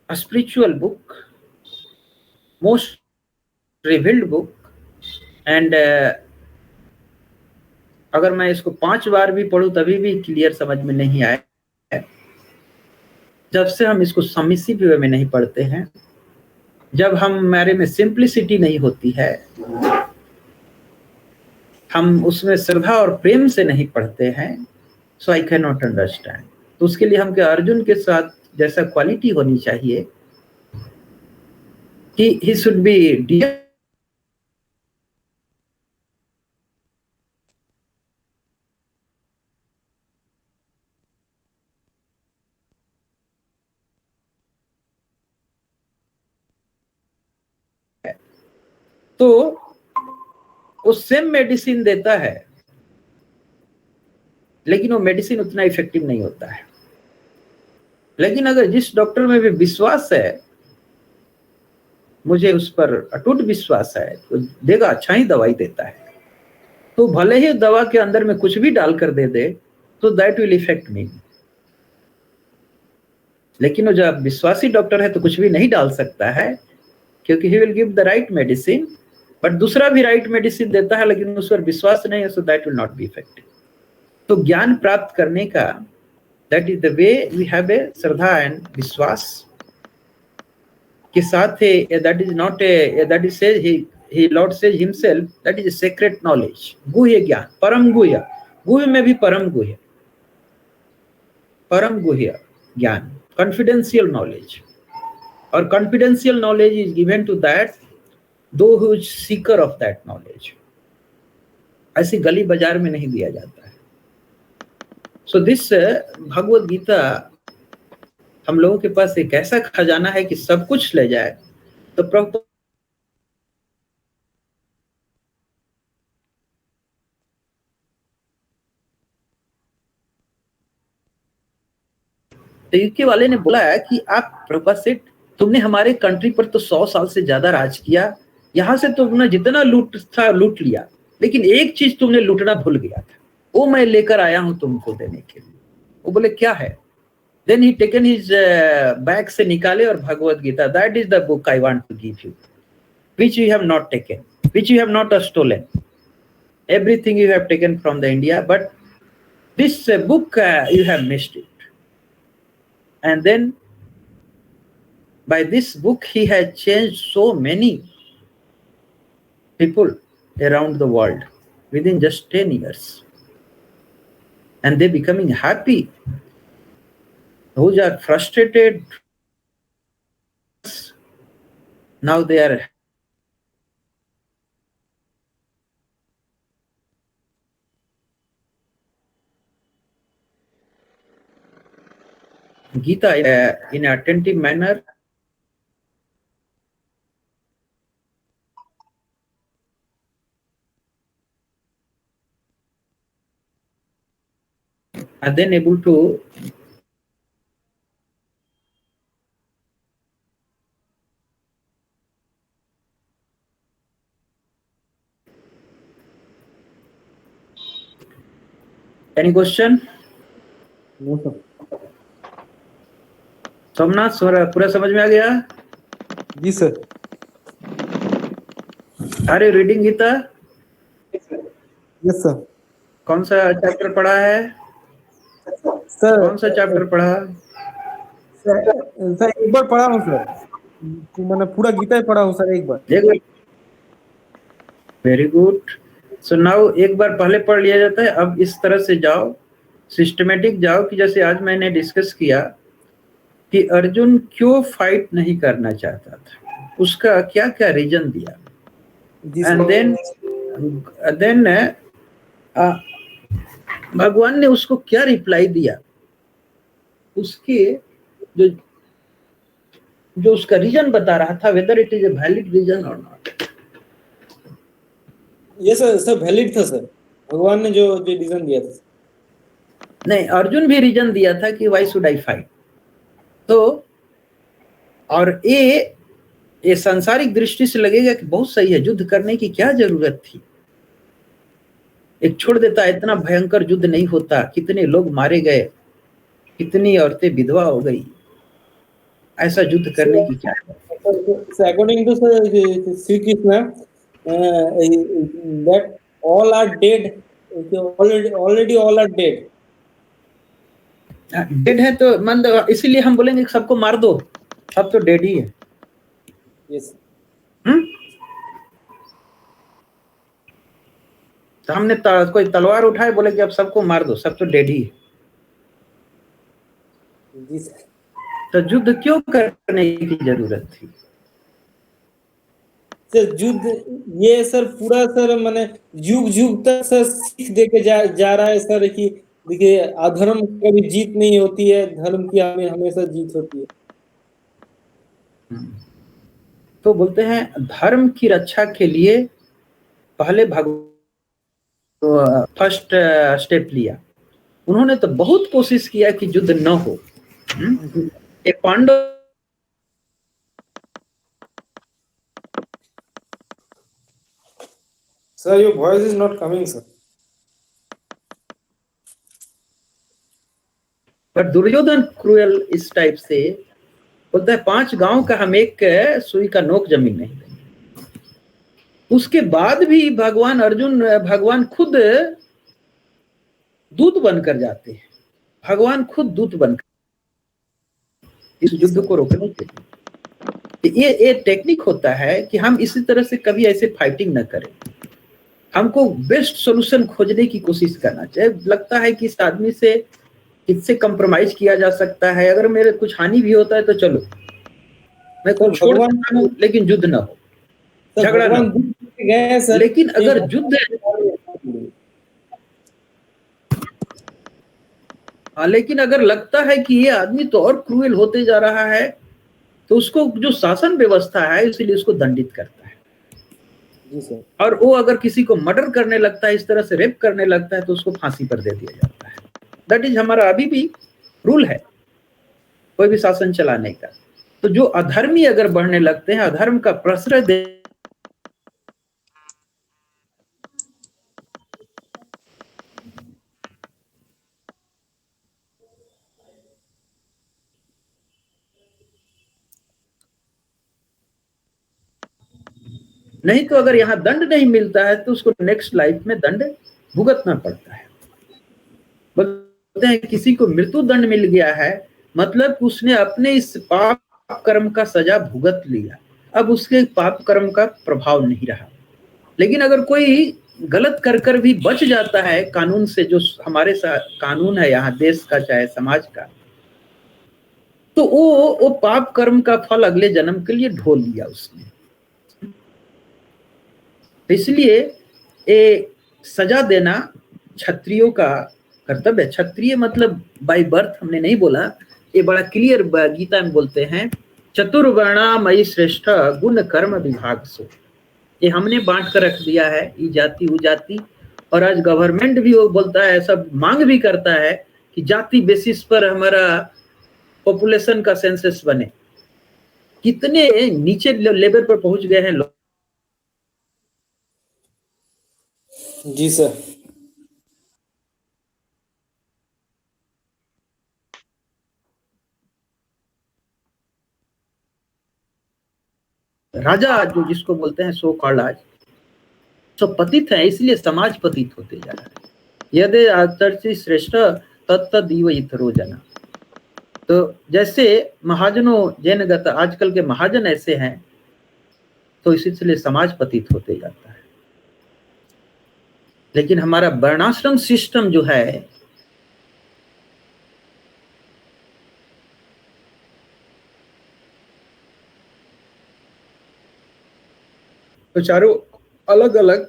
a spiritual book, most revealed book, and अगर मैं इसको 5 बार भी पढ़ूं तभी भी क्लियर समझ में नहीं आए। जब से हम इसको सबमिसिव वे में नहीं पढ़ते हैं, जब हमारे में सिंप्लिसिटी नहीं होती है, हम उसमें श्रद्धा और प्रेम से नहीं पढ़ते हैं, सो आई कैन नॉट अंडरस्टैंड। तो उसके लिए हम क्या अर्जुन के साथ जैसा क्वालिटी होनी चाहिए कि ही शुड बी डियर तो वो सेम मेडिसिन देता है, लेकिन वो मेडिसिन उतना इफेक्टिव नहीं होता है। लेकिन अगर जिस डॉक्टर में भी विश्वास है, मुझे उस पर अटूट विश्वास है, तो देगा, अच्छा ही दवाई देता है। तो भले ही दवा के अंदर में कुछ भी डालकर दे दे, तो दैट विल इफेक्ट मी। लेकिन वो जब विश्वासी डॉक्टर है तो कुछ भी नहीं डाल सकता है, क्योंकि he will give the right medicine, but दूसरा भी राइट मेडिसिन देता है, लेकिन उस पर विश्वास नहीं है, so that will not be effective. तो ज्ञान प्राप्त करने का, that is the way we have a श्रद्धा एंड विश्वास के साथ है। That is not a, that is says he lord says himself, that is a secret knowledge, गुह्य ज्ञान, परम गुह्य, गुह्य में भी परम गुह्य, परम गुह्य ज्ञान, confidential knowledge, or confidential knowledge is given to that those who is seeker of that knowledge. ऐसी गली बाजार में नहीं दिया जाता है। So this भगवत गीता हम लोगों के पास एक ऐसा खजाना है कि सब कुछ ले जाए। तो प्रभु यूके वाले ने बोला है कि आप प्रभुपाद सेठ, तुमने हमारे कंट्री पर तो 100 साल से ज्यादा राज किया, यहाँ से तुमने जितना लूट था लूट लिया, लेकिन एक चीज तुमने लूटना भूल गया था, वो मैं लेकर आया हूं तुमको देने के लिए। वो बोले क्या है? Then he taken his bag से निकाले और Bhagavad Gita, that is the book I want to give you, which you have not taken, which you have not stolen, everything you have taken from the India, but this book you have missed it. And then by this book he had changed so many people around the world within just 10 years, and they becoming happy. Those are frustrated, now they are Gita in an attentive manner. And then able to any question? No, sir. Somnath पूरा समझ में आ गया? जी sir. Are you reading Gita? Yes sir. कौन सा chapter पढ़ा है सर? कौन सा चैप्टर पढ़ा? सर एक बार पढ़ा हूँ सर, मैंने पूरा गीता ही पढ़ा हूँ सर एक बार। Very good. सो नाउ एक बार पहले पढ़ लिया जाता है, अब इस तरह से जाओ, सिस्टमेटिक जाओ कि जैसे आज मैंने डिस्कस किया कि अर्जुन क्यों फाइट नहीं करना चाहता था, उसका क्या क्या रीजन दिया, एंड देन भगवान ने उसको क्या रिप्लाई दिया, उसके जो उसका रीजन बता रहा था, whether it is a valid reason और नॉट। ये सर वैलिड था सर, भगवान ने जो रीजन दिया था। नहीं, अर्जुन भी रीजन दिया था कि व्हाई शुड आई फाइट। तो और ये सांसारिक दृष्टि से लगेगा कि बहुत सही है, युद्ध करने की क्या जरूरत थी, एक छोड़ देता, इतना भयंकर युद्ध नहीं होता, कितने लोग मारे गए, कितनी औरतें विधवा हो गई, ऐसा युद्ध करने की क्या। According to Shri Krishna that all are dead, already all are dead. Dead है तो मतलब इसीलिए हम बोलेंगे कि सबको मार दो, सब तो डेड ही है। यस। सामने कोई तलवार उठाए बोले कि अब सबको मार दो, सब तो डेड ही है। जी सर। तो युद्ध क्यों करने की जरूरत थी? सर युद्ध ये सर पूरा सर मैंने युग युग तक सर सीख देके जा रहा है सर कि देखिए अधर्म कभी जीत नहीं होती है, धर्म की हमेशा जीत होती है। तो बोलते हैं धर्म की रक्षा के लिए पहले फर्स्ट स्टेप लिया। उन्होंने तो बहुत कोशिश किया कि युद्ध न हो। एक Pandav Sir, your voice is not coming, sir. पर दुर्योधन क्रूएल इस टाइप से बोलता है 5 गांव का हम एक सुई का नोक जमीन नहीं देंगे। उसके बाद भी भगवान खुद दूत बनकर जाते हैं। भगवान खुद दूत बनकर इस युद्ध को रोकने के लिए। ये टेक्निक होता है कि हम इसी तरह से कभी ऐसे फाइटिंग न करें। हमको बेस्ट सॉल्यूशन खोजने की कोशिश करना चाहिए। लगता है कि इस आदमी से इससे कंप्रोमाइज किया जा सकता है, अगर मेरे कुछ हानि भी होता है तो चलो मैं कुछ छोड़ सकता हूं, लेकिन युद्ध ना हो, झगड़ा ना हो। लेकिन अगर युद्ध लेकिन अगर लगता है कि ये आदमी तो और क्रूएल होते जा रहा है, तो उसको जो शासन व्यवस्था है इसलिए उसको दंडित करता है। जी सर। और वो अगर किसी को मर्डर करने लगता है, इस तरह से रेप करने लगता है, तो उसको फांसी पर दे दिया जाता है। दैट इज हमारा अभी भी रूल है कोई भी शासन चलाने का। तो जो अधर्मी अगर बढ़ने लगते हैं, अधर्म का प्रश्रय दे नहीं तो अगर यहाँ दंड नहीं मिलता है तो उसको नेक्स्ट लाइफ में दंड भुगतना पड़ता है। बोलते हैं किसी को मृत्यु दंड मिल गया है, मतलब उसने अपने इस पाप कर्म का सजा भुगत लिया, अब उसके पाप कर्म का प्रभाव नहीं रहा। लेकिन अगर कोई गलत कर भी बच जाता है कानून से, जो हमारे साथ कानून है यहाँ देश का चाहे समाज का, तो वो पाप कर्म का फल अगले जन्म के लिए ढो लिया उसने। इसलिए ये सजा देना क्षत्रियों का कर्तव्य है। क्षत्रिय मतलब बाय बर्थ हमने नहीं बोला, ये बड़ा क्लियर गीता में बोलते हैं, चतुर्वर्णा मयि श्रेष्ठ गुण कर्म विभाग सो। ये हमने बांट कर रख दिया है, ये जाति वो जाति। और आज गवर्नमेंट भी वो बोलता है, सब मांग भी करता है कि जाति बेसिस पर हमारा पॉपुलेशन का सेंसस बने। कितने नीचे लेवल पर पहुंच गए हैं लोग। जी सर। राजा जो जिसको बोलते हैं सो कॉल्ड आज सब पतित है, इसलिए समाज पतित होते जा रहा है। यदि आचर्षि श्रेष्ठ तत्तदीव इतरो जना। तो जैसे महाजनों जैनगत आजकल के महाजन ऐसे हैं, तो इसलिए समाज पतित होते जाता है। लेकिन हमारा वर्णाश्रम सिस्टम जो है, तो चारों अलग अलग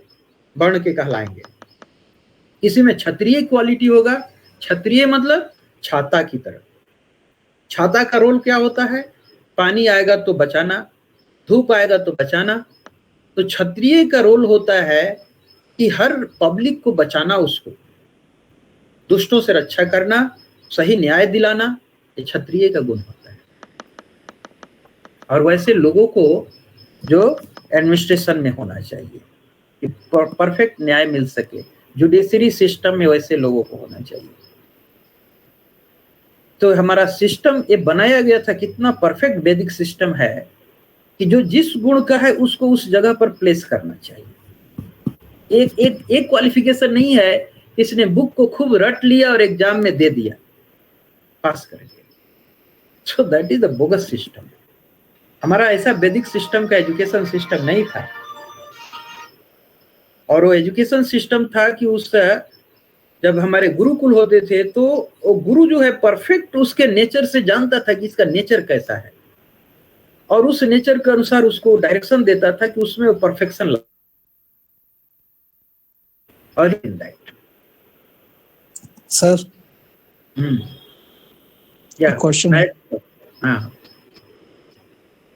वर्ण के कहलाएंगे। इसी में क्षत्रिय क्वालिटी होगा। क्षत्रिय मतलब छाता की तरह। छाता का रोल क्या होता है? पानी आएगा तो बचाना, धूप आएगा तो बचाना। तो क्षत्रिय का रोल होता है कि हर पब्लिक को बचाना, उसको दुष्टों से रक्षा करना, सही न्याय दिलाना, ये क्षत्रिय का गुण होता है। और वैसे लोगों को जो एडमिनिस्ट्रेशन में होना चाहिए कि परफेक्ट न्याय मिल सके, जुडिशरी सिस्टम में वैसे लोगों को होना चाहिए। तो हमारा सिस्टम ये बनाया गया था, कितना परफेक्ट वैदिक सिस्टम है कि जो जिस गुण का है उसको उस जगह पर प्लेस करना चाहिए। एक क्वालिफिकेशन नहीं है इसने बुक को खूब रट लिया और एग्जाम में दे दिया, पास कर गया। सो that is the bogus system. हमारा ऐसा वैदिक सिस्टम का एजुकेशन सिस्टम नहीं था। और वो एजुकेशन सिस्टम था कि उस जब हमारे गुरुकुल होते थे तो वो गुरु जो है परफेक्ट उसके नेचर से जानता था कि इसका नेचर कैसा है, और उस नेचर के अनुसार उसको डायरेक्शन देता था कि उसमें वो परफेक्शन ला। और इन दैट सर या क्वेश्चन हाँ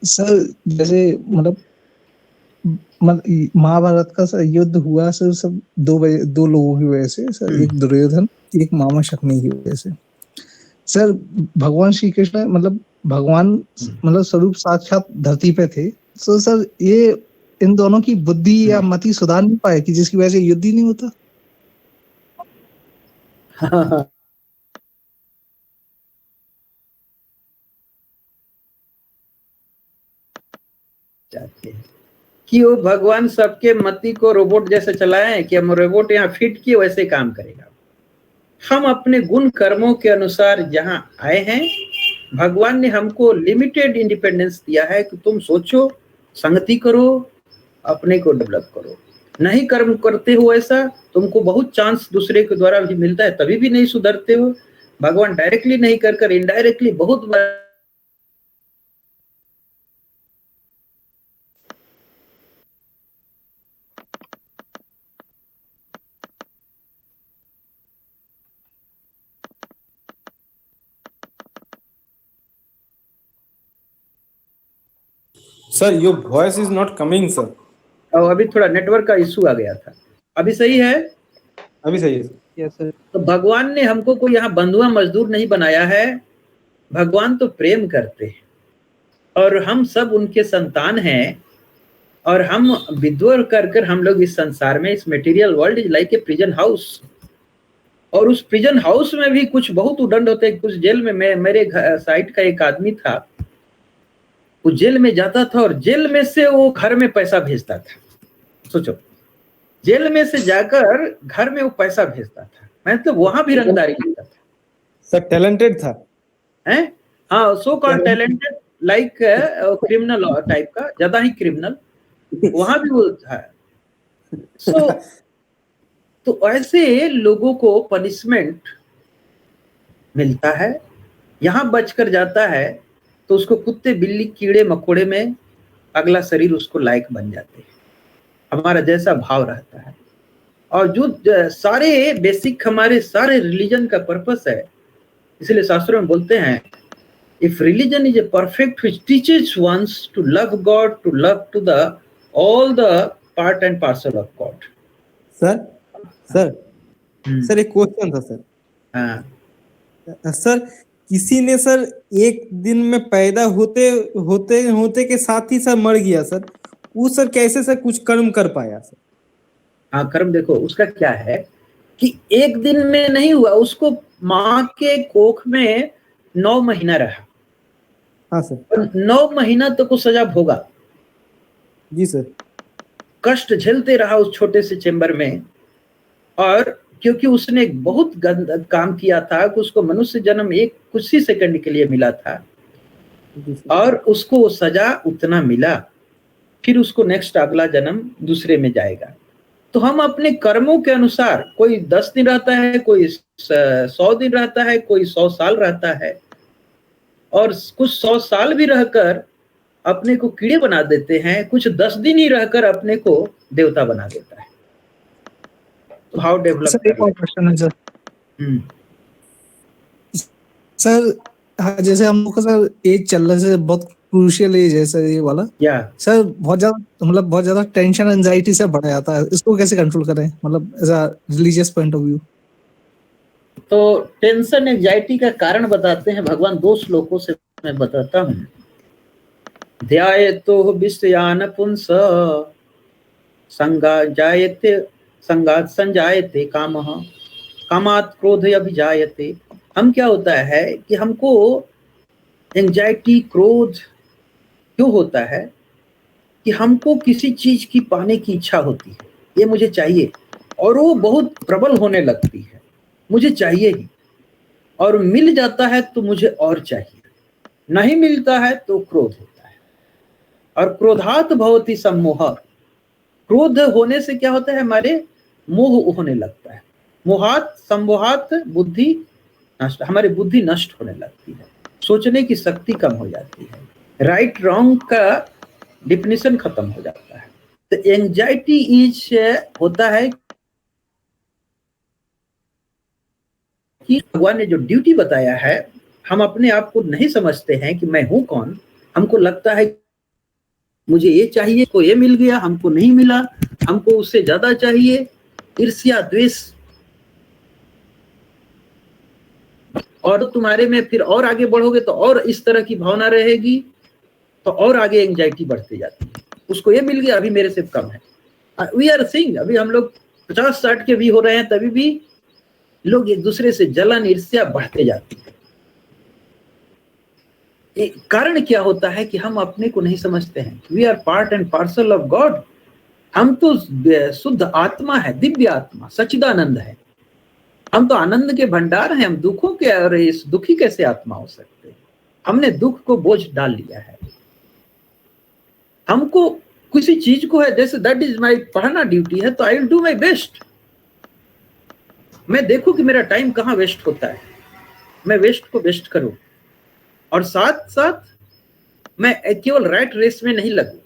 सर जैसे मतलब महाभारत का सर युद्ध हुआ सर, सब दो लोगों की वजह से सर, एक दुर्योधन, एक मामा शकुनी की वजह से। सर भगवान श्री कृष्ण मतलब भगवान मतलब स्वरूप साक्षात धरती पे थे, तो सर ये इन दोनों की बुद्धि या मति सुधार नहीं पाए कि जिसकी वजह से युद्ध ही नहीं होता। चाहते हैं कि वो भगवान सबके मति को रोबोट जैसे चलाएं कि हम रोबोट यहाँ फिट किए वैसे काम करेगा। हम अपने गुण कर्मों के अनुसार जहां आए हैं, भगवान ने हमको लिमिटेड इंडिपेंडेंस दिया है कि तुम सोचो, संगति करो, अपने को डेवलप करो। नहीं कर्म करते हो ऐसा, तुमको बहुत चांस दूसरे के द्वारा भी मिलता है, तभी भी नहीं सुधरते हो। भगवान डायरेक्टली नहीं कर इनडायरेक्टली बहुत बार sir your voice is not coming sir. और अभी थोड़ा नेटवर्क का इशू आ गया था। अभी सही है? अभी सही है यस सर। तो भगवान ने हमको कोई यहाँ बंधुआ मजदूर नहीं बनाया है। भगवान तो प्रेम करते हैं और हम सब उनके संतान हैं, और हम विद्रोह कर हम लोग इस संसार में, इस material world is like a prison house. और उस प्रिजन हाउस में भी कुछ बहुत उदंड होते हैं। कुछ जेल में मेरे साइड का एक आदमी था, वो जेल में जाता था और जेल में से वो घर में पैसा भेजता था। सोचो, जेल में से जाकर घर में वो पैसा भेजता था। मैं तो वहां भी रंगदारी करता था सर। टैलेंटेड था हैं? हाँ, so called talented, like criminal type का, ज्यादा ही क्रिमिनल वहां भी वो था। सो तो ऐसे लोगों को पनिशमेंट मिलता है, यहां बचकर जाता है तो उसको कुत्ते बिल्ली कीड़े मकोड़े में अगला शरीर उसको लायक बन जाते हैं। हमारा जैसा भाव रहता है। और जो सारे बेसिक हमारे सारे रिलीजन का पर्पस है, इसलिए शास्त्रों में बोलते हैं, if religion is a perfect which teaches ones to love God, to love to the all the part and parcel of God. Sir sir sir एक क्वेश्चन था सर। हाँ सर किसी ने सर एक दिन में पैदा होते होते होते के साथ ही सर मर गया सर, वो सर कैसे सर कुछ कर्म कर पाया सर? हाँ, कर्म देखो उसका क्या है कि एक दिन में नहीं हुआ, उसको माँ के कोख में 9 महीना रहा। हाँ सर। और 9 महीना तक तो सजा भोगा। जी सर। कष्ट झेलते रहा उस छोटे से चेंबर में। और क्योंकि उसने एक बहुत गंदा काम किया था कि उसको मनुष्य जन्म एक कुछ ही सेकंड के लिए मिला था, और उसको सजा उतना मिला। फिर उसको नेक्स्ट अगला जन्म दूसरे में जाएगा। तो हम अपने कर्मों के अनुसार, कोई 10 दिन रहता है, कोई 100 दिन रहता है, कोई 100 साल रहता है, और कुछ 100 साल भी रहकर अपने को कीड़े बना देते हैं, कुछ 10 दिन ही रहकर अपने को देवता बना देता है। तो हाउ डेवलप। सर एक और क्वेश्चन है सर। सर हाँ, जैसे हम लोग का सर एज चल रहा है, बहुत क्रूशियल एज है सर ये वाला। या सर बहुत ज्यादा टेंशन एंजाइटी से बढ़ जाता है, इसको कैसे कंट्रोल करें, मतलब as a religious point of view? तो टेंशन एंजाइटी का कारण बताते हैं भगवान 2 श्लोकों से मैं बताता हूँ। ध्यायतो विषयान पुंस संगात संजायते कामः कामात् क्रोध अभिजायते। हम क्या होता है कि हमको एंजाइटी क्रोध क्यों होता है कि हमको किसी चीज की पाने की इच्छा होती है, ये मुझे चाहिए, और वो बहुत प्रबल होने लगती है, मुझे चाहिए ही, और मिल जाता है तो मुझे और चाहिए, नहीं मिलता है तो क्रोध होता है। और क्रोधात भवति सम्मोह, क्रोध होने से क्या होता है, हमारे मोह होने लगता है। मोहात सम्मोहात बुद्धि नष्ट, हमारी बुद्धि नष्ट होने लगती है, सोचने की शक्ति कम हो जाती है, राइट रॉन्ग का डिफिनेशन खत्म हो जाता है। तो एंजाइटी इज होता है कि भगवान ने जो ड्यूटी बताया है, हम अपने आप को नहीं समझते हैं कि मैं हूं कौन। हमको लगता है मुझे ये चाहिए, को ये मिल गया, हमको नहीं मिला, हमको उससे ज्यादा चाहिए, ईर्ष्या द्वेष, और तुम्हारे में फिर और आगे बढ़ोगे तो और इस तरह की भावना रहेगी, तो और आगे एंजाइटी बढ़ती जाती है। उसको ये मिल गया, अभी मेरे से कम है। वी आर सीइंग, अभी हम लोग 50-60 के भी हो रहे हैं, तभी भी लोग एक दूसरे से जलन ईर्ष्या बढ़ते जाती है। कारण क्या होता है कि हम अपने को नहीं समझते हैं। We are part and parcel of God. हम तो शुद्ध आत्मा है, दिव्य आत्मा, सच्चिदानंद है। हम तो आनंद के भंडार हैं। हम दुखों के, और इस दुखी कैसे आत्मा हो सकते हैं? हमने दुख को बोझ डाल लिया है। हमको किसी चीज को है, जैसे दैट इज माई पढ़ना ड्यूटी है, तो I will do my best. मैं देखूं कि मेरा टाइम कहाँ वेस्ट होता है, मैं वेस्ट को बेस्ट करूं, और साथ साथ मैं केवल राइट रेस में नहीं लगूं।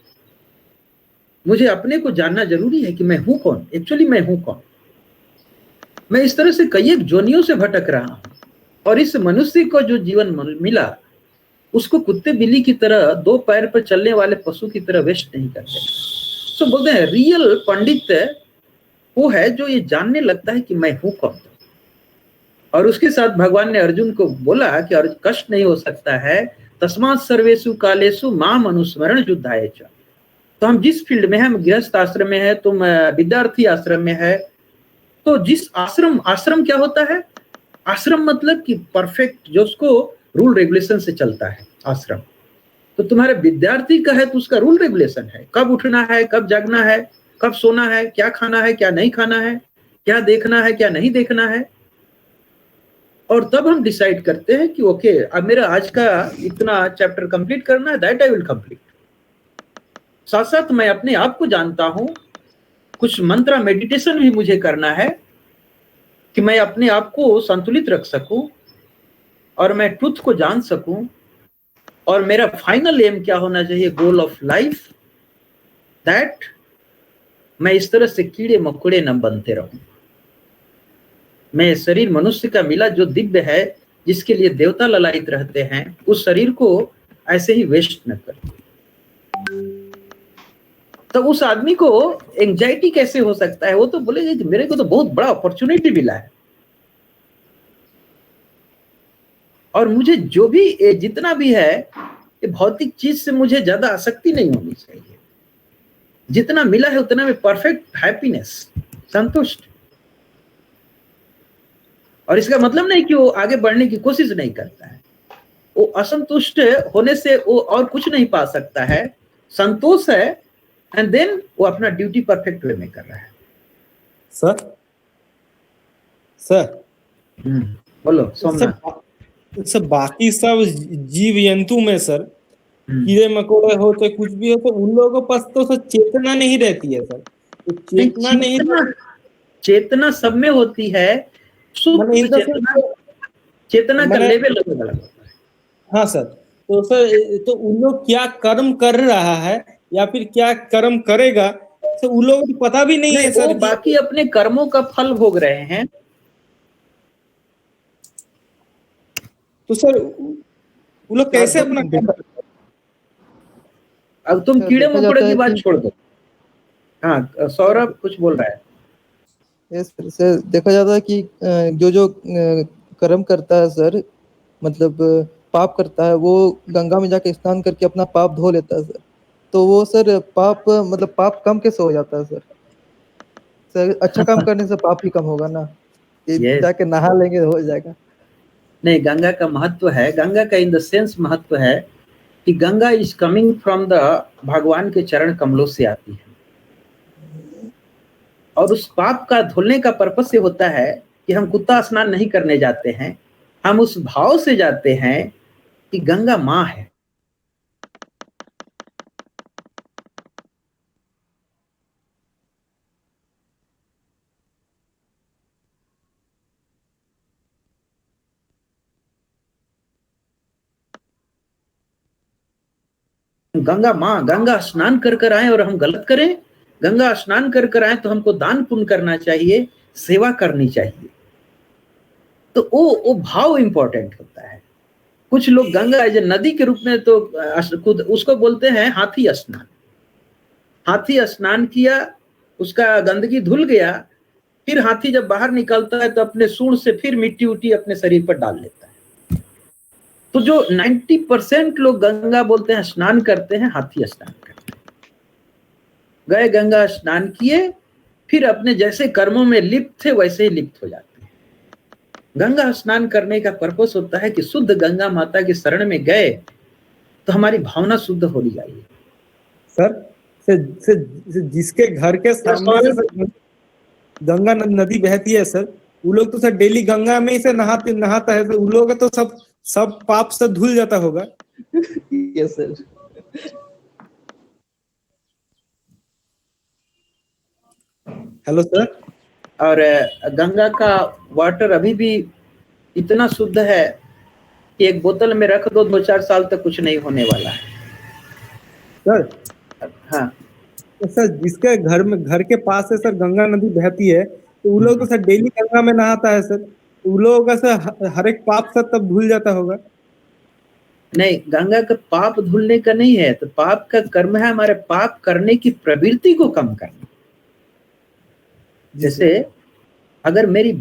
मुझे अपने को जानना जरूरी है कि मैं हूं कौन, एक्चुअली मैं हूं कौन। मैं इस तरह से कई एक जोनियों से भटक रहा हूं, और इस मनुष्य को जो जीवन मिला, उसको कुत्ते बिल्ली की तरह, दो पैर पर चलने वाले पशु की तरह वेस्ट नहीं करते। तो बोलते हैं रियल पंडित वो है जो ये जानने लगता है कि मैं हूं कौन। और उसके साथ भगवान ने अर्जुन को बोला कि अर्जुन, कष्ट नहीं हो सकता है, तस्मात् सर्वेषु कालेषु माम अनुस्मरण युद्धाय च। तो हम जिस फील्ड में है, हम गृहस्थ आश्रम में है, तुम विद्यार्थी आश्रम में है, तो जिस आश्रम क्या होता है? आश्रम मतलब कि परफेक्ट, जो उसको रूल रेगुलेशन से चलता है आश्रम। तो तुम्हारे विद्यार्थी का है तो उसका रूल रेगुलेशन है, कब उठना है, कब जागना है, कब सोना है, क्या खाना है, क्या नहीं खाना है, क्या देखना है, क्या नहीं देखना है। और तब हम डिसाइड करते हैं कि ओके, अब मेरा आज का इतना चैप्टर कंप्लीट करना है, दैट आई विल कंप्लीट। साथ साथ मैं अपने आप को जानता हूं, कुछ मंत्र मेडिटेशन भी मुझे करना है कि मैं अपने आप को संतुलित रख सकूं, और मैं ट्रुथ को जान सकूं, और मेरा फाइनल एम क्या होना चाहिए, गोल ऑफ लाइफ, दैट मैं इस तरह से कीड़े मकोड़े न बनते रहूं। मैं शरीर मनुष्य का मिला जो दिव्य है, जिसके लिए देवता ललायित रहते हैं, उस शरीर को ऐसे ही वेस्ट न कर। तो उस आदमी को एंजाइटी कैसे हो सकता है? वो तो बोलेगा कि मेरे को तो बहुत बड़ा अपॉर्चुनिटी मिला है, और मुझे जो भी जितना भी है, ये भौतिक चीज से मुझे ज्यादा आसक्ति नहीं होनी चाहिए। जितना मिला है उतना में परफेक्ट हैप्पीनेस, संतुष्ट। और इसका मतलब नहीं कि वो आगे बढ़ने की कोशिश नहीं करता है। वो असंतुष्ट होने से वो और कुछ नहीं पा सकता है, संतोष है, एंड देन वो अपना ड्यूटी परफेक्ट वे में कर रहा है। सर बोलो सोमनाथ। सर बाकी सब जीव जंतु में सर, कीड़े मकोड़े हो चाहे कुछ भी हो, तो उन लोगों के पास तो सर चेतना नहीं रहती है सर। तो चेतना सब में होती है। चेतना का लेवल अलग अलग होता है। हाँ सर, तो सर तो उन लोग क्या कर्म कर रहा है या फिर क्या कर्म करेगा, तो उन लोगों को पता भी नहीं है सर। वो बाकी अपने कर्मों का फल भोग रहे हैं। तो सर वो लोग कैसे अपना अब तुम कीड़े मकोड़े की बात छोड़ दो। हाँ सौरभ कुछ बोल रहा है। सर देखा जाता है कि जो कर्म करता है सर, मतलब पाप करता है, वो गंगा में जाके स्नान करके अपना पाप धो लेता है सर। तो वो सर पाप, मतलब पाप कम कैसे हो जाता है सर? अच्छा काम करने से पाप ही कम होगा ना। जाके नहा लेंगे हो जाएगा। नहीं, गंगा का महत्व है। गंगा का इन द सेंस महत्व है कि Ganga is coming from the भगवान के चरण कमलों से आती है, और उस पाप का धुलने का पर्पस ये होता है कि हम कुत्ता स्नान नहीं करने जाते हैं, हम उस भाव से जाते हैं कि गंगा माँ है। गंगा माँ, गंगा स्नान कर आए और हम गलत करें, गंगा स्नान कर आए तो हमको दान पुण्य करना चाहिए, सेवा करनी चाहिए। तो वो भाव इंपॉर्टेंट होता है। कुछ लोग गंगा एज नदी के रूप में तो खुद उसको बोलते हैं हाथी स्नान। हाथी स्नान किया, उसका गंदगी धुल गया, फिर हाथी जब बाहर निकलता है तो अपने सूंड से फिर मिट्टी उट्टी अपने शरीर पर डाल लेता है। तो जो 90% लोग गंगा बोलते हैं स्नान करते हैं, हाथी स्नान करते हैं। गए गंगा स्नान किए, फिर अपने जैसे कर्मों में लिप्त थे वैसे ही लिप्त हो जाते हैं। गंगा स्नान करने का पर्पस होता है कि शुद्ध गंगा माता की शरण में गए तो हमारी भावना शुद्ध होनी चाहिए। सर जिसके घर के सामने से सर गंगा नदी बहती है सर, वो लोग तो सर डेली गंगा में ही से नहाता है, तो उन लोगों का तो सब पाप से धुल जाता होगा। Yes sir. Hello sir. और गंगा का वाटर अभी भी इतना शुद्ध है कि एक बोतल में रख दो, 2-4 साल तक कुछ नहीं होने वाला है सर। हाँ तो सर जिसके घर के पास से सर गंगा नदी बहती है, तो वो लोग तो सर डेली गंगा में नहाता है सर, तो वो लोगों का सर हर एक पाप सर तब धुल जाता होगा। नहीं, गंगा का पाप धुलने का नहीं है, तो पाप का कर्म है हमारे पाप करने की प्रवृत्ति को कम करना। जैसे अगर मेरी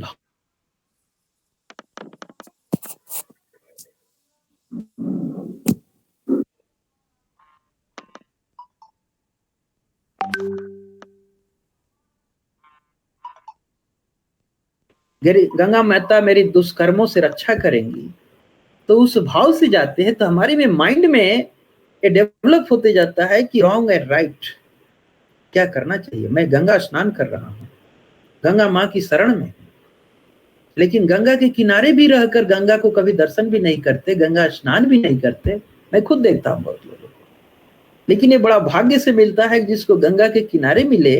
गंगा माता मेरी दुष्कर्मों से रक्षा करेंगी, तो उस भाव से जाते हैं तो हमारे में माइंड में ये डेवलप होते जाता है कि रॉन्ग एंड राइट क्या करना चाहिए। मैं गंगा स्नान कर रहा हूँ, गंगा माँ की शरण में, लेकिन गंगा के किनारे भी रहकर गंगा को कभी दर्शन भी नहीं करते, गंगा स्नान भी नहीं करते। मैं खुद देखता हूँ बहुत लोगों को, लेकिन ये बड़ा भाग्य से मिलता है जिसको गंगा के किनारे मिले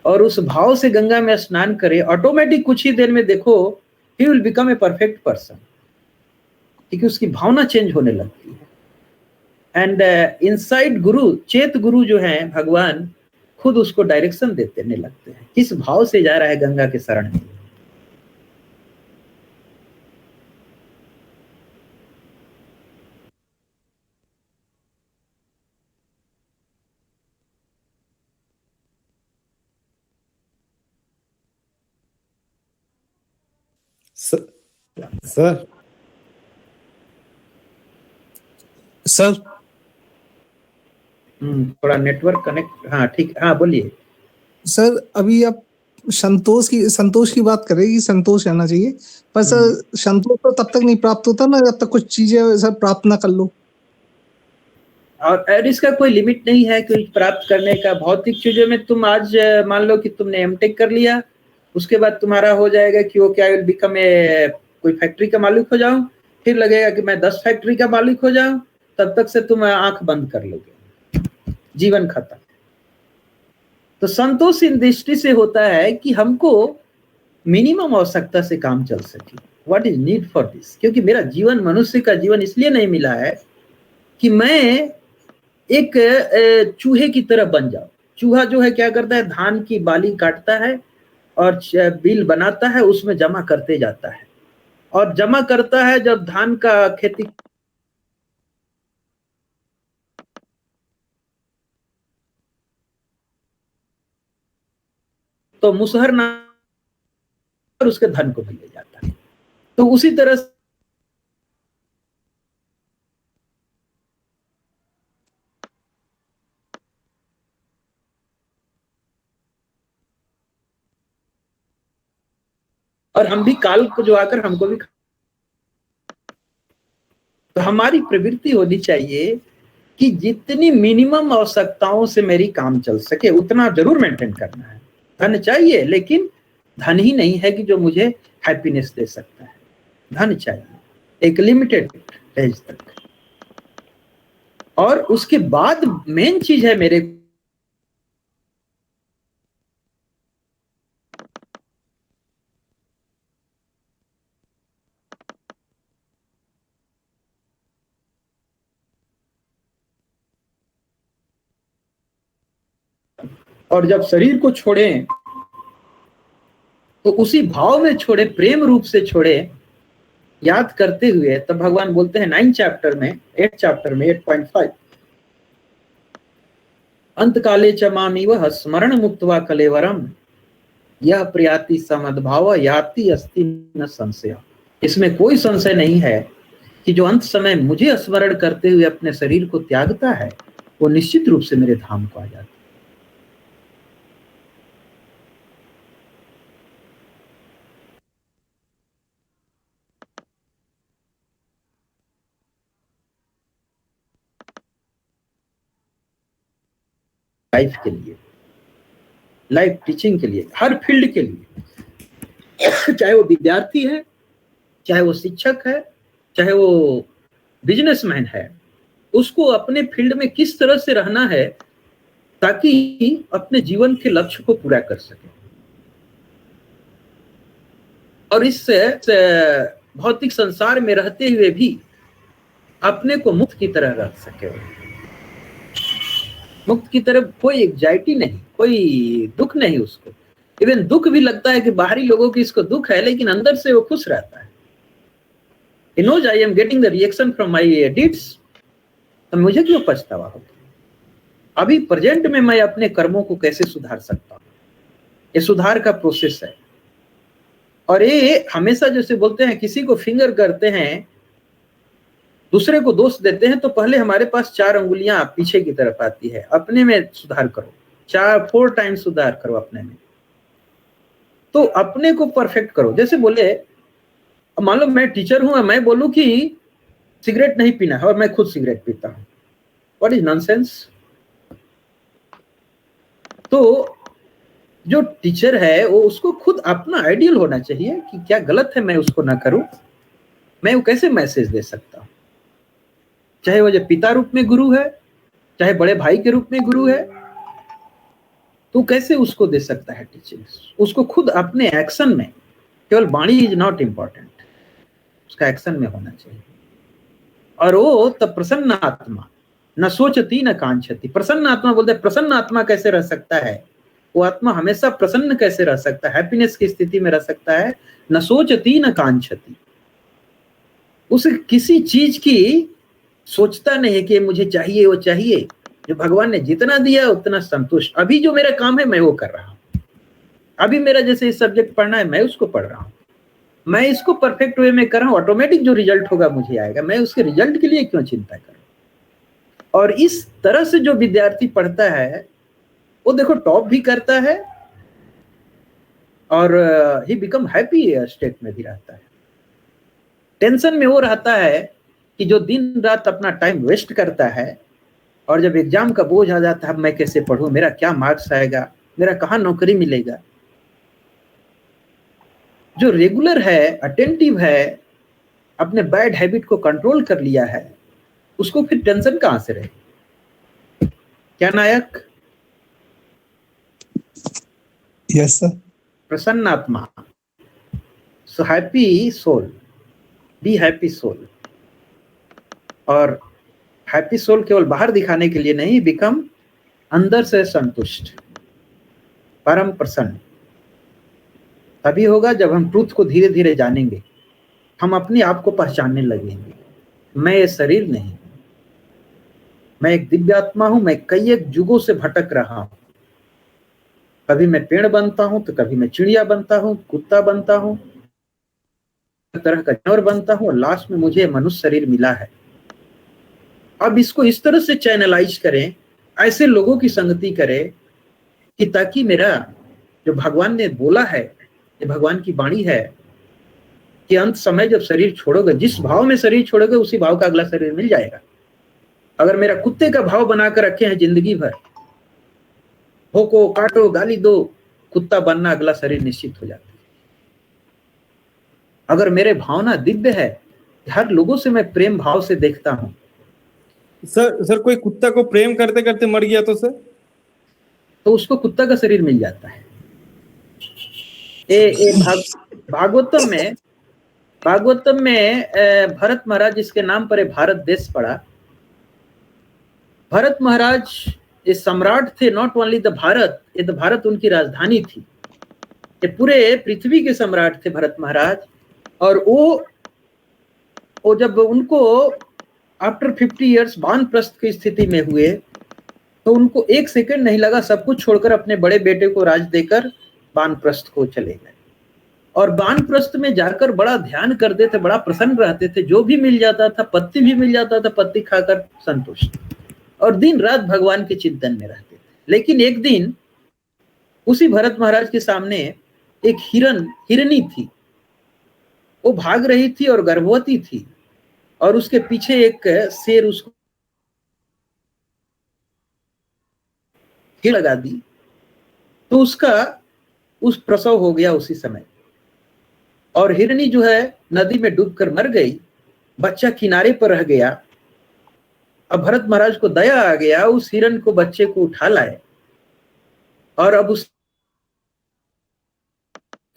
और उस भाव से गंगा में स्नान करे, ऑटोमेटिक कुछ ही देर में देखो he will become a perfect person, क्योंकि उसकी भावना चेंज होने लगती है। एंड इनसाइड गुरु, चेत गुरु जो है भगवान, खुद उसको डायरेक्शन देने लगते हैं किस भाव से जा रहा है गंगा के शरण में। सर सर थोड़ा नेटवर्क कनेक्ट, हाँ ठीक, हाँ बोलिए सर। अभी आप संतोष की बात करें कि संतोष रहना चाहिए, पर सर संतोष तो तब तक नहीं प्राप्त होता ना जब तक कुछ चीजें सर प्राप्त ना कर लो। और इसका कोई लिमिट नहीं है कुछ प्राप्त करने का। भौतिक चीजों में तुम आज मान लो कि तुमने एमटेक कर लिया, उसके बाद तुम्हारा हो जाएगा कि वो क्या विल बिकम ए कोई फैक्ट्री का मालिक हो जाऊं, फिर लगेगा कि मैं 10 फैक्ट्री का मालिक हो जाऊं, तब तक से तुम आंख बंद कर लोगे, जीवन खत्म। तो संतोष इन दृष्टि से होता है कि हमको मिनिमम आवश्यकता से काम चल सके। What is need for this, क्योंकि मेरा जीवन, मनुष्य का जीवन इसलिए नहीं मिला है कि मैं एक चूहे की तरह बन जाऊं। चूहा जो है क्या करता है, धान की बाली काटता है और बिल बनाता है, उसमें जमा करते जाता है और जमा करता है। जब धान का खेती तो मुसहर ना और उसके धन को भी ले जाता है। तो उसी तरह से और हम भी काल को जो आकर हमको भी, तो हमारी प्रवृत्ति होनी चाहिए कि जितनी मिनिमम आवश्यकताओं से मेरी काम चल सके उतना जरूर मेंटेन करना है। धन चाहिए, लेकिन धन ही नहीं है कि जो मुझे हैप्पीनेस दे सकता है। धन चाहिए एक लिमिटेड रेंज तक, और उसके बाद मेन चीज है मेरे और जब शरीर को छोड़ें तो उसी भाव में छोड़े, प्रेम रूप से छोड़े, याद करते हुए। तब भगवान बोलते हैं 9 चैप्टर में 8 चैप्टर में 8.5, अंतकाले च मामिव स्मरण मुक्त्वा कलेवरम यह प्रयाति समद्भाव याति अस्ति न संशय। इसमें कोई संशय नहीं है कि जो अंत समय मुझे स्मरण करते हुए अपने शरीर को त्यागता है वो निश्चित रूप से मेरे धाम को आ जाता है। लाइफ के लिए, लाइफ टीचिंग के लिए, हर फील्ड के लिए, चाहे वो विद्यार्थी है, चाहे वो शिक्षक है, चाहे वो बिजनेसमैन है, उसको अपने फील्ड में किस तरह से रहना है ताकि अपने जीवन के लक्ष्य को पूरा कर सके और इस भौतिक संसार में रहते हुए भी अपने को मुक्त की तरह रख सके। मुक्त की तरफ कोई एंजाइटी नहीं, कोई दुख नहीं उसको। इवन दुख भी लगता है कि बाहरी लोगों की इसको दुख है, लेकिन अंदर से वो खुश रहता है। He knows I am getting the reaction from my deeds, तो मुझे क्यों पछतावा होता? अभी प्रेजेंट में मैं अपने कर्मों को कैसे सुधार सकता हूँ, ये सुधार का प्रोसेस है। और ये हमेशा जैसे बोलते हैं, किसी को फिंगर करते हैं, दूसरे को दोष देते हैं, तो पहले हमारे पास 4 अंगुलियां पीछे की तरफ आती है। अपने में सुधार करो, 4 टाइम्स सुधार करो अपने में, तो अपने को परफेक्ट करो। जैसे बोले, मान लो मैं टीचर हूं, मैं बोलूं कि सिगरेट नहीं पीना है और मैं खुद सिगरेट पीता हूं, व्हाट इज नॉनसेंस। तो जो टीचर है वो उसको खुद अपना आइडियल होना चाहिए कि क्या गलत है, मैं उसको ना करूं। मैं वो कैसे मैसेज दे सकता हूं, चाहे वो जो पिता रूप में गुरु है, चाहे बड़े भाई के रूप में गुरु है, तो कैसे उसको दे सकता है टीचिंग। उसको खुद अपने एक्शन में, केवल वाणी इज नॉट इम्पॉर्टेंट, उसका एक्शन में होना चाहिए। और वो तब प्रसन्न आत्मा न सोचती न कांक्षती। प्रसन्न आत्मा बोलते हैं, प्रसन्न आत्मा कैसे रह सकता है? वो आत्मा हमेशा प्रसन्न कैसे रह सकता है, हैप्पीनेस की स्थिति में रह सकता है। न सोचती न कांक्षती, उसे किसी चीज की सोचता नहीं कि मुझे चाहिए वो चाहिए। जो भगवान ने जितना दिया उतना संतुष्ट। अभी जो मेरा काम है मैं वो कर रहा हूं, अभी मेरा जैसे सब्जेक्ट पढ़ना है मैं उसको पढ़ रहा हूं, मैं इसको परफेक्ट वे में कर रहा हूं, ऑटोमेटिक जो रिजल्ट होगा मुझे आएगा, मैं उसके रिजल्ट के लिए क्यों चिंता करूं। और इस तरह से जो विद्यार्थी पढ़ता है वो देखो टॉप भी करता है और ही बिकम हैप्पी स्टेट में भी रहता है। टेंशन में वो रहता है कि जो दिन रात अपना टाइम वेस्ट करता है और जब एग्जाम का बोझ आ जाता है, मैं कैसे पढ़ूं, मेरा क्या मार्क्स आएगा, मेरा कहाँ नौकरी मिलेगा। जो रेगुलर है, अटेंटिव है, अपने बैड हैबिट को कंट्रोल कर लिया है, उसको फिर टेंशन कहां से रहे। क्या नायक? Yes sir. प्रसन्न आत्मा, so happy soul, be happy soul. और हैप्पी सोल केवल बाहर दिखाने के लिए नहीं, बिकम अंदर से संतुष्ट, परम प्रसन्न। तभी होगा जब हम ट्रूथ को धीरे धीरे जानेंगे, हम अपने आप को पहचानने लगेंगे। मैं ये शरीर नहीं, मैं एक दिव्य आत्मा हूं, मैं कई एक युगों से भटक रहा हूं। कभी मैं पेड़ बनता हूं, तो कभी मैं चिड़िया बनता हूं, कुत्ता बनता हूं, तरह का जानवर बनता हूं, और लास्ट में मुझे मनुष्य शरीर मिला है। अब इसको इस तरह से चैनलाइज करें, ऐसे लोगों की संगति करें कि ताकि मेरा जो भगवान ने बोला है, ये भगवान की वाणी है कि अंत समय जब शरीर छोड़ोगे, जिस भाव में शरीर छोड़ोगे उसी भाव का अगला शरीर मिल जाएगा। अगर मेरा कुत्ते का भाव बनाकर रखे हैं जिंदगी भर, भोको, काटो, गाली दो, कुत्ता बनना अगला शरीर निश्चित हो जाता है। अगर मेरे भावना दिव्य है, हर लोगों से मैं प्रेम भाव से देखता हूं। सर कोई कुत्ता को प्रेम करते करते मर गया तो सर, तो उसको कुत्ता का शरीर मिल जाता है। भागवतम में भरत महाराज जिसके नाम पर भारत देश पड़ा। भरत महाराज ये सम्राट थे, नॉट ओनली द भारत, ये तो भारत उनकी राजधानी थी, ये पूरे पृथ्वी के सम्राट थे भरत महाराज। और वो जब उनको आफ्टर 50 इयर्स वानप्रस्थ की स्थिति में हुए, तो उनको एक सेकंड नहीं लगा, सब कुछ छोड़कर अपने बड़े बेटे को राज देकर वानप्रस्थ को चले गए। और वानप्रस्थ में जाकर बड़ा ध्यान करते थे, बड़ा प्रसन्न रहते थे, जो भी मिल जाता था, पत्ती भी मिल जाता था, पत्ती खाकर संतुष्ट, और दिन रात भगवान के चिंतन में रहते थे। लेकिन एक दिन उसी भरत महाराज के सामने एक हिरनी थी, वो भाग रही थी और गर्भवती थी, और उसके पीछे एक शेर उसको लगा दी, तो उसका उस प्रसव हो गया उसी समय, और हिरनी जो है नदी में डूबकर मर गई, बच्चा किनारे पर रह गया। अब भरत महाराज को दया आ गया, उस हिरण को, बच्चे को उठा लाए, और अब उस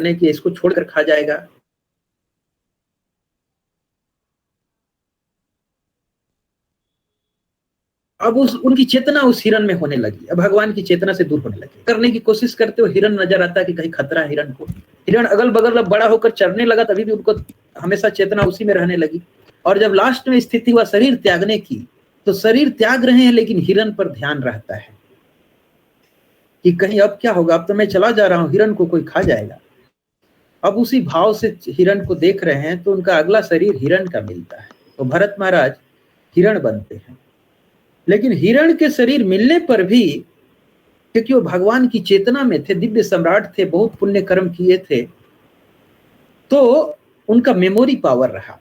कि इसको छोड़कर खा जाएगा। अब उनकी चेतना उस हिरण में होने लगी, अब भगवान की चेतना से दूर होने लगी। करने की कोशिश करते हो, हिरण नजर आता कि कहीं खतरा है हिरण को। हिरण अगल बगल अब बड़ा होकर चरने लगा, तभी भी उनको हमेशा चेतना उसी में रहने लगी। और जब लास्ट में स्थिति हुआ शरीर त्यागने की, तो शरीर त्याग रहे हैं लेकिन हिरण पर ध्यान रहता है कि कहीं अब क्या होगा, अब तो मैं चला जा रहा हूं, हिरण को कोई खा जाएगा। अब उसी भाव से हिरण को देख रहे हैं, तो उनका अगला शरीर हिरण का मिलता है, तो भरत महाराज हिरण बनते हैं। लेकिन हिरण के शरीर मिलने पर भी, क्योंकि वो भगवान की चेतना में थे, दिव्य सम्राट थे, बहुत पुण्य कर्म किए थे, तो उनका मेमोरी पावर रहा।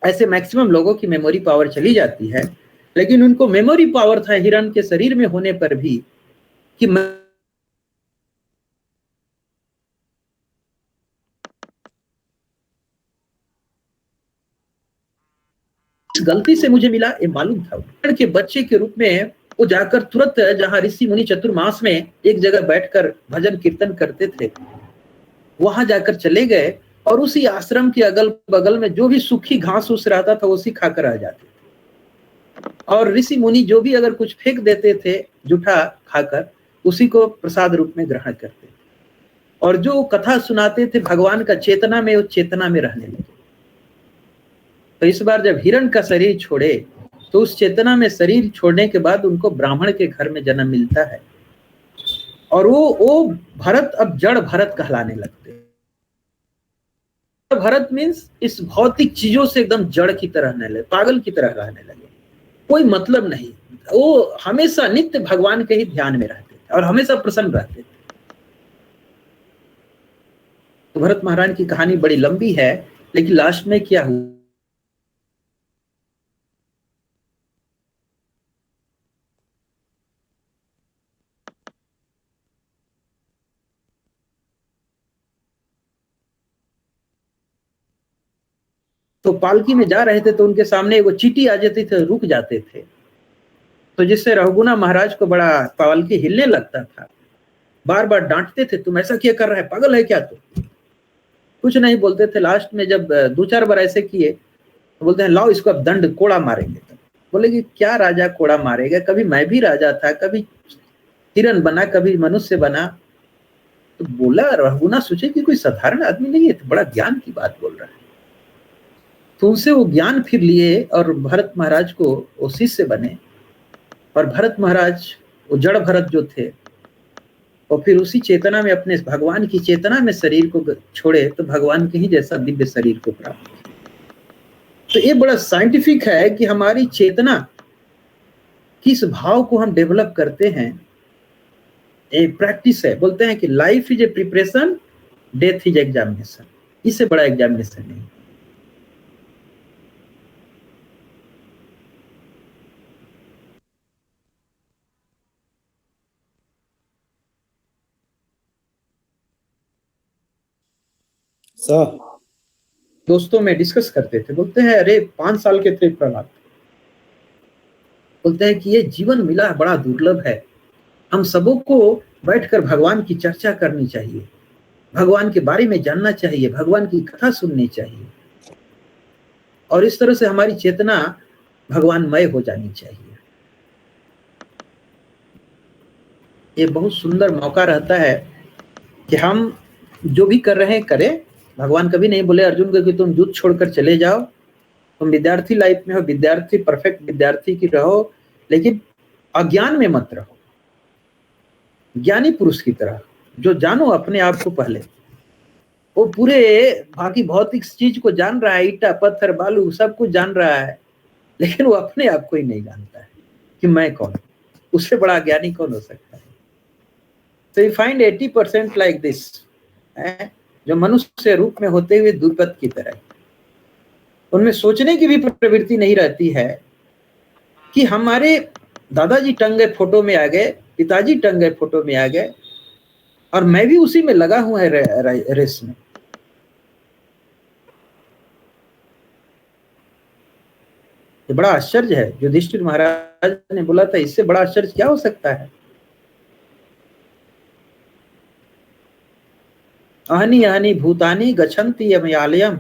ऐसे मैक्सिमम लोगों की मेमोरी पावर चली जाती है, लेकिन उनको मेमोरी पावर था हिरण के शरीर में होने पर भी कि गलती से मुझे मिला, ये मालूम था। हिरण के बच्चे के रूप में वो जाकर तुरंत जहां ऋषि मुनि चतुर्मास में एक जगह बैठकर भजन कीर्तन करते थे, वहां जाकर चले गए, और उसी आश्रम के अगल बगल में जो भी सूखी घास उस रहता था, उसी खाकर आ जाते थे। और ऋषि मुनि जो भी अगर कुछ फेंक देते थे जूठा खाकर, उसी को प्रसाद रूप में ग्रहण करते थे। और जो कथा सुनाते थे भगवान का चेतना में, वो चेतना में रहने लगे। तो इस बार जब हिरण का शरीर छोड़े, तो उस चेतना में शरीर छोड़ने के बाद उनको ब्राह्मण के घर में जन्म मिलता है, और वो भरत अब जड़ भरत कहलाने लगते हैं। भरत मीन्स इस भौतिक चीजों से एकदम जड़ की तरह रहने लगे, पागल की तरह रहने लगे, कोई मतलब नहीं। वो हमेशा नित्य भगवान के ही ध्यान में रहते थे और हमेशा प्रसन्न रहते थे। तो भरत महाराज की कहानी बड़ी लंबी है, लेकिन लास्ट में क्या हुआ, तो पालकी में जा रहे थे, तो उनके सामने वो चींटी आ जाती थी, रुक जाते थे, तो जिससे रघुगुना महाराज को बड़ा पालकी हिलने लगता था। बार बार डांटते थे, तुम ऐसा क्या कर रहा है, पागल है क्या तू? कुछ नहीं बोलते थे। लास्ट में जब 2-4 बार ऐसे किए, तो बोलते हैं लाओ इसको अब दंड कोड़ा मारेंगे। तो बोले कि क्या राजा कोड़ा मारेगा, कभी मैं भी राजा था, कभी हिरण बना, कभी मनुष्य बना। तो बोला, रघुगुना सोचे कि कोई साधारण आदमी नहीं है, तो बड़ा ज्ञान की बात बोल रहा है। तो उनसे वो ज्ञान फिर लिए, और भरत महाराज को वो शिष्य बने, और भरत महाराज वो जड़ भरत जो थे, और फिर उसी चेतना में, अपने भगवान की चेतना में शरीर को छोड़े, तो भगवान के ही जैसा दिव्य शरीर को प्राप्त किया। तो ये बड़ा साइंटिफिक है कि हमारी चेतना किस भाव को हम डेवलप करते हैं, ये प्रैक्टिस है। बोलते हैं कि life is a preparation, death is examination. इससे बड़ा एग्जामिनेशन नहीं। दोस्तों में डिस्कस करते थे, बोलते हैं अरे 5 साल के थे प्रहलाद, बोलते हैं कि ये जीवन मिला बड़ा दुर्लभ है, हम सबों को बैठकर भगवान की चर्चा करनी चाहिए, भगवान के बारे में जानना चाहिए, भगवान की कथा सुननी चाहिए, और इस तरह से हमारी चेतना भगवानमय हो जानी चाहिए। ये बहुत सुंदर मौका रहता है कि हम जो भी कर रहे हैं करें। भगवान कभी नहीं बोले अर्जुन को कि तुम युद्ध छोड़कर चले जाओ, तुम विद्यार्थी लाइफ में हो, विद्यार्थी परफेक्ट विद्यार्थी की रहो, लेकिन अज्ञान में मत रहो, ज्ञानी पुरुष की तरह जो जानो अपने आप को पहले। वो पूरे बाकी भौतिक चीज को जान रहा है, ईटा पत्थर बालू सब कुछ जान रहा है, लेकिन वो अपने आप को ही नहीं जानता है कि मैं कौन हूं। उससे बड़ा ज्ञानी कौन हो सकता है? So you find 80% like this, जो मनुष्य रूप में होते हुए दुर्गत की तरह, उनमें सोचने की भी प्रवृत्ति नहीं रहती है कि हमारे दादाजी टंगे फोटो में आ गए, पिताजी टंगे फोटो में आ गए, और मैं भी उसी में लगा हुआ है रेस में। ये बड़ा आश्चर्य है। युधिष्ठिर महाराज ने बोला था, इससे बड़ा आश्चर्य क्या हो सकता है? अहनी अहनी भूतानी गच्छन्ति यमयालयम,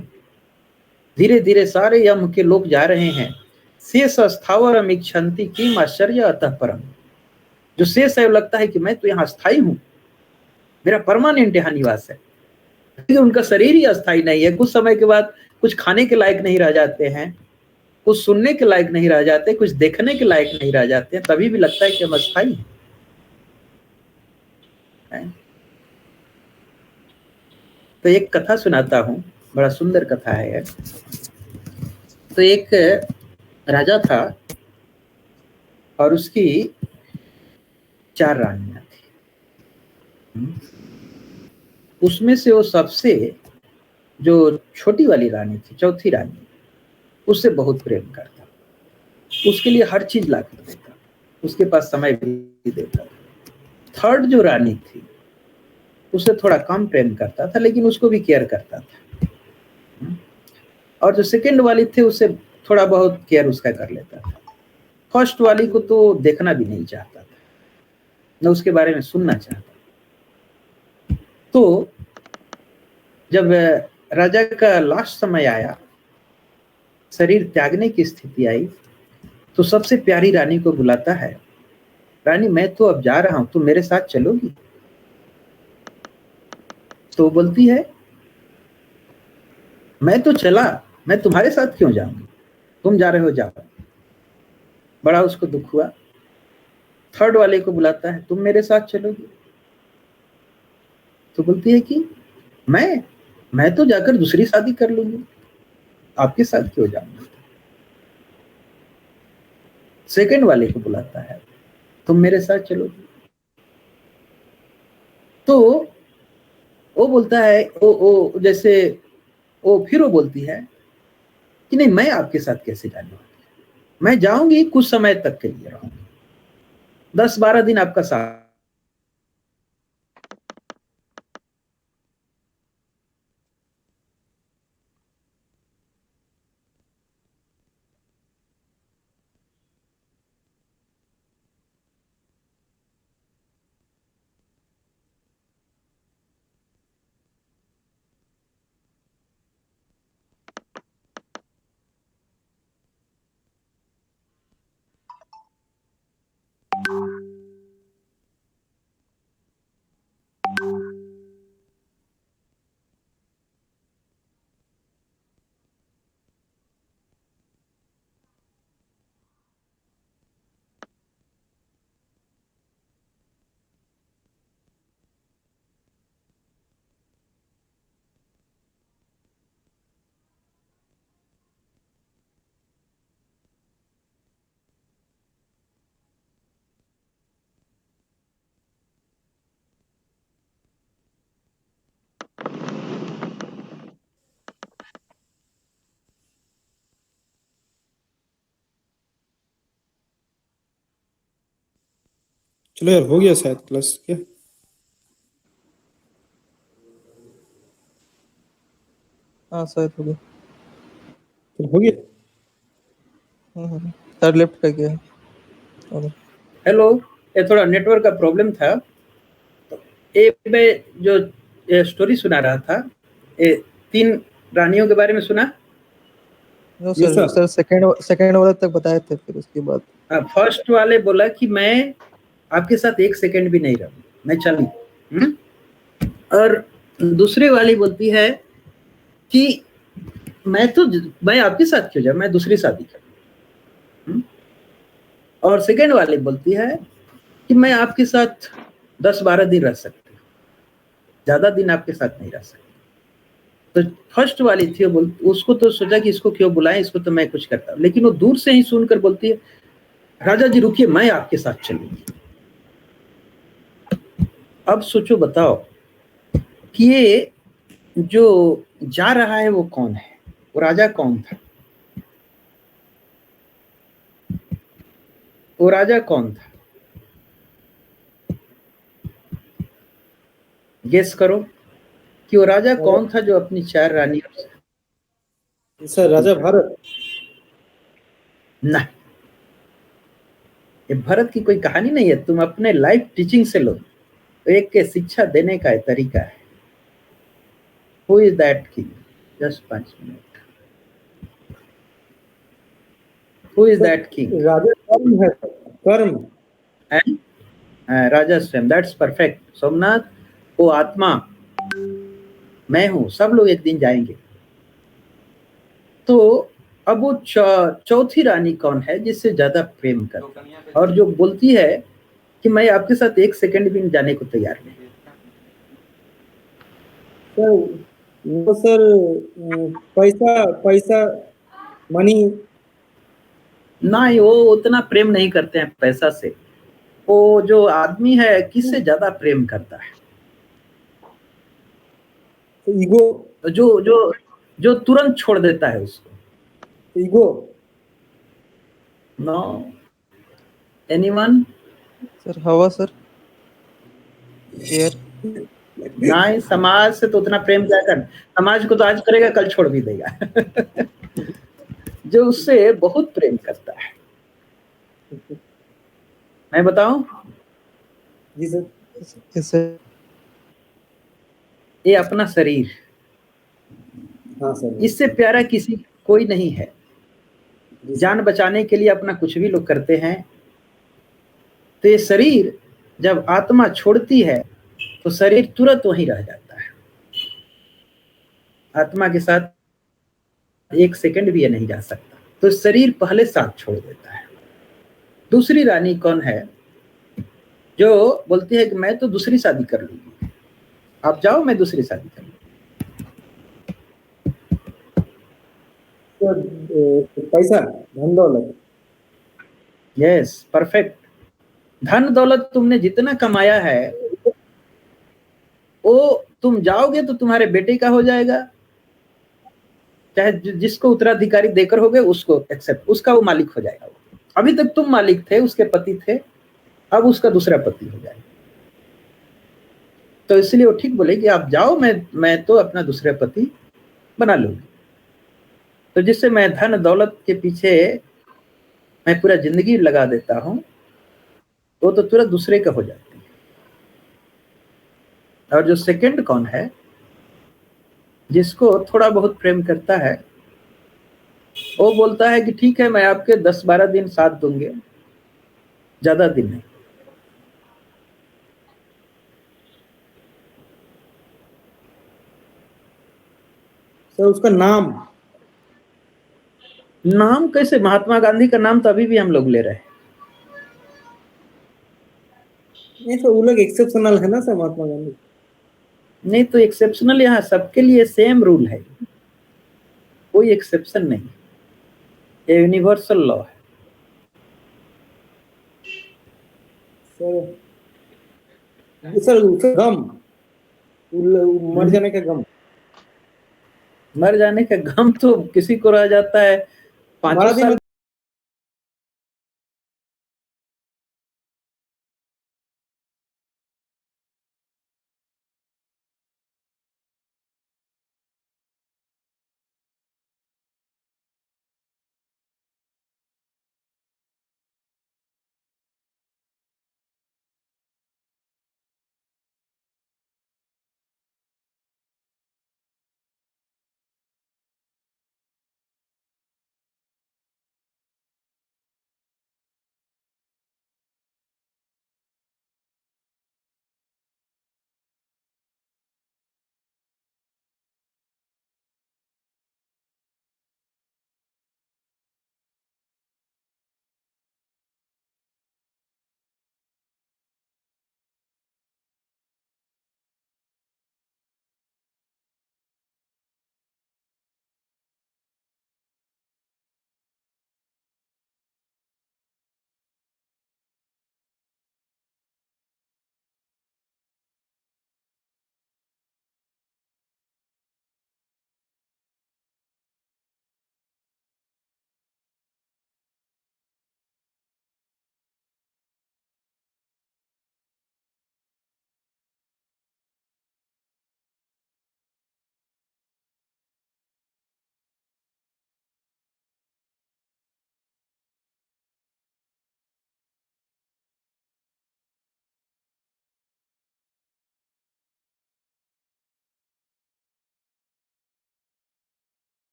धीरे धीरे सारे यम के लोग जा रहे हैं। शेष स्थावरम इच्छन्ति किम आश्चर्य अतः परम, जो शेष है वो लगता है कि मैं तो यहाँ स्थायी हूँ, मेरा परमानेंट यहाँ निवास है। लेकिन उनका शरीर ही अस्थायी नहीं है। कुछ समय के बाद कुछ खाने के लायक नहीं रह जाते हैं, कुछ सुनने के लायक नहीं रह जाते, कुछ देखने के लायक नहीं रह जाते, तभी भी लगता है कि हम अस्थायी हैं। तो एक कथा सुनाता हूँ, बड़ा सुंदर कथा है। तो एक राजा था और उसकी 4 रानियां थी। उसमें से वो सबसे जो छोटी वाली रानी थी, चौथी रानी, उससे बहुत प्रेम करता, उसके लिए हर चीज ला कर देता, उसके पास समय भी देता। थर्ड जो रानी थी उससे थोड़ा कम प्रेम करता था, लेकिन उसको भी केयर करता था। और जो सेकंड वाली थी उससे थोड़ा बहुत केयर उसका कर लेता था। फर्स्ट वाली को तो देखना भी नहीं चाहता था, न उसके बारे में सुनना चाहता। तो जब राजा का लास्ट समय आया, शरीर त्यागने की स्थिति आई, तो सबसे प्यारी रानी को बुलाता है, रानी मैं तो अब जा रहा हूं, तुम मेरे साथ चलोगी? तो बोलती है, मैं तो चला, मैं तुम्हारे साथ क्यों जाऊंगी, तुम जा रहे हो जाओ। बड़ा उसको दुख हुआ। थर्ड वाले को बुलाता है, तुम मेरे साथ चलोगी? तो बोलती है कि मैं तो जाकर दूसरी शादी कर लूंगी, आपके साथ क्यों जाऊंगी। सेकंड वाले को बुलाता है, तुम मेरे साथ चलोगी? तो वो बोलता है, ओ जैसे फिर वो बोलती है कि नहीं, मैं आपके साथ कैसे जाऊंगी, मैं जाऊंगी, कुछ समय तक के लिए रहूंगी, 10-12 दिन आपका साथ। चलो यार, हो गया शायद क्लास क्या? हाँ शायद हो गया। तो हो गया। सर लेफ्ट का क्या है? हेलो, ये थोड़ा नेटवर्क का प्रॉब्लम था। तो एक मैं जो स्टोरी सुना रहा था, 3 रानियों के बारे में सुना। नो सर सेकंड वाला तक बताए थे, फिर उसके बाद फर्स्ट वाले बोला कि मैं आपके साथ 1 सेकंड भी नहीं रहूं, मैं चली। और दूसरी वाली बोलती है कि मैं आपके साथ क्यों जाऊं, मैं दूसरी शादी करूं। और सेकेंड वाली बोलती है कि मैं आपके साथ 10-12 दिन रह सकती हूँ, ज्यादा दिन आपके साथ नहीं रह सकती। तो फर्स्ट वाली थी, वो उसको तो सोचा कि इसको क्यों बुलाएं, इसको तो मैं कुछ करता हूँ, लेकिन वो दूर से ही सुनकर बोलती है राजा जी रुकिए, मैं आपके साथ चलूंगी। अब सोचो, बताओ कि ये जो जा रहा है वो कौन है, वो राजा कौन था, वो राजा कौन था? गेस करो कि वो राजा कौन था जो अपनी 4 रानियों से। सर राजा भरत। ना, ये भरत की कोई कहानी नहीं है, तुम अपने लाइफ टीचिंग से लो, तो एक के शिक्षा देने का तरीका है। Who is that king? Just 5 minute. Who is that king? राजा कर्म है सर, कर्म। एंड राजा स्वयं, दैट्स परफेक्ट सोमनाथ। वो आत्मा मैं हूं, सब लोग एक दिन जाएंगे। तो अब वो चौथी रानी कौन है जिससे ज्यादा प्रेम कर, और जो बोलती है कि मैं आपके साथ 1 सेकंड भी जाने को तैयार नहीं। सर वो सर पैसा पैसा मनी। ना ही वो उतना प्रेम नहीं करते हैं पैसा से। वो जो आदमी है किससे ज्यादा प्रेम करता है? ईगो। जो जो जो तुरंत छोड़ देता है उसको। ईगो। No, anyone? सर हवा सर, एयर। नहीं, समाज से तो उतना प्रेम क्या कर, समाज को तो आज करेगा कल छोड़ भी देगा। जो उससे बहुत प्रेम करता है, मैं बताऊं, जी सर। Yes sir. ये अपना शरीर, हाँ सर। इससे प्यारा किसी कोई नहीं है। जी सर। जान बचाने के लिए अपना कुछ भी लोग करते हैं। तो ये शरीर जब आत्मा छोड़ती है तो शरीर तुरंत वहीं रह जाता है, आत्मा के साथ 1 सेकंड भी ये नहीं जा सकता। तो शरीर पहले साथ छोड़ देता है। दूसरी रानी कौन है जो बोलती है कि मैं तो दूसरी शादी कर लूंगी, आप जाओ मैं दूसरी शादी कर लूंगी। पैसा धन दौलत। Yes, perfect. धन दौलत तुमने जितना कमाया है वो तुम जाओगे तो तुम्हारे बेटे का हो जाएगा, चाहे जिसको उत्तराधिकारी देकर होगे उसको एक्सेप्ट, उसका वो मालिक हो जाएगा। वो अभी तक तुम मालिक थे, उसके पति थे, अब उसका दूसरा पति हो जाएगा। तो इसलिए वो ठीक बोले कि आप जाओ, मैं तो अपना दूसरा पति बना लूंगी। तो जिससे मैं धन दौलत के पीछे मैं पूरा जिंदगी लगा देता हूं, वो तो तुरंत दूसरे का हो जाती है। और जो सेकंड कौन है, जिसको थोड़ा बहुत प्रेम करता है, वो बोलता है कि ठीक है मैं आपके 10-12 दिन साथ दूंगे, ज्यादा दिन नहीं। सर उसका नाम। नाम कैसे? महात्मा गांधी का नाम तो अभी भी हम लोग ले रहे हैं। नहीं सर वो लोग एक्सेप्शनल है ना सर, महात्मा गांधी। नहीं तो एक्सेप्शनल यहाँ सबके लिए सेम रूल है, कोई एक्सेप्शन नहीं, ये यूनिवर्सल लॉ है। सर सर उसका गम, मर जाने का गम। मर जाने का गम तो किसी को रह जाता है 5 हमारा भी साल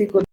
किसी को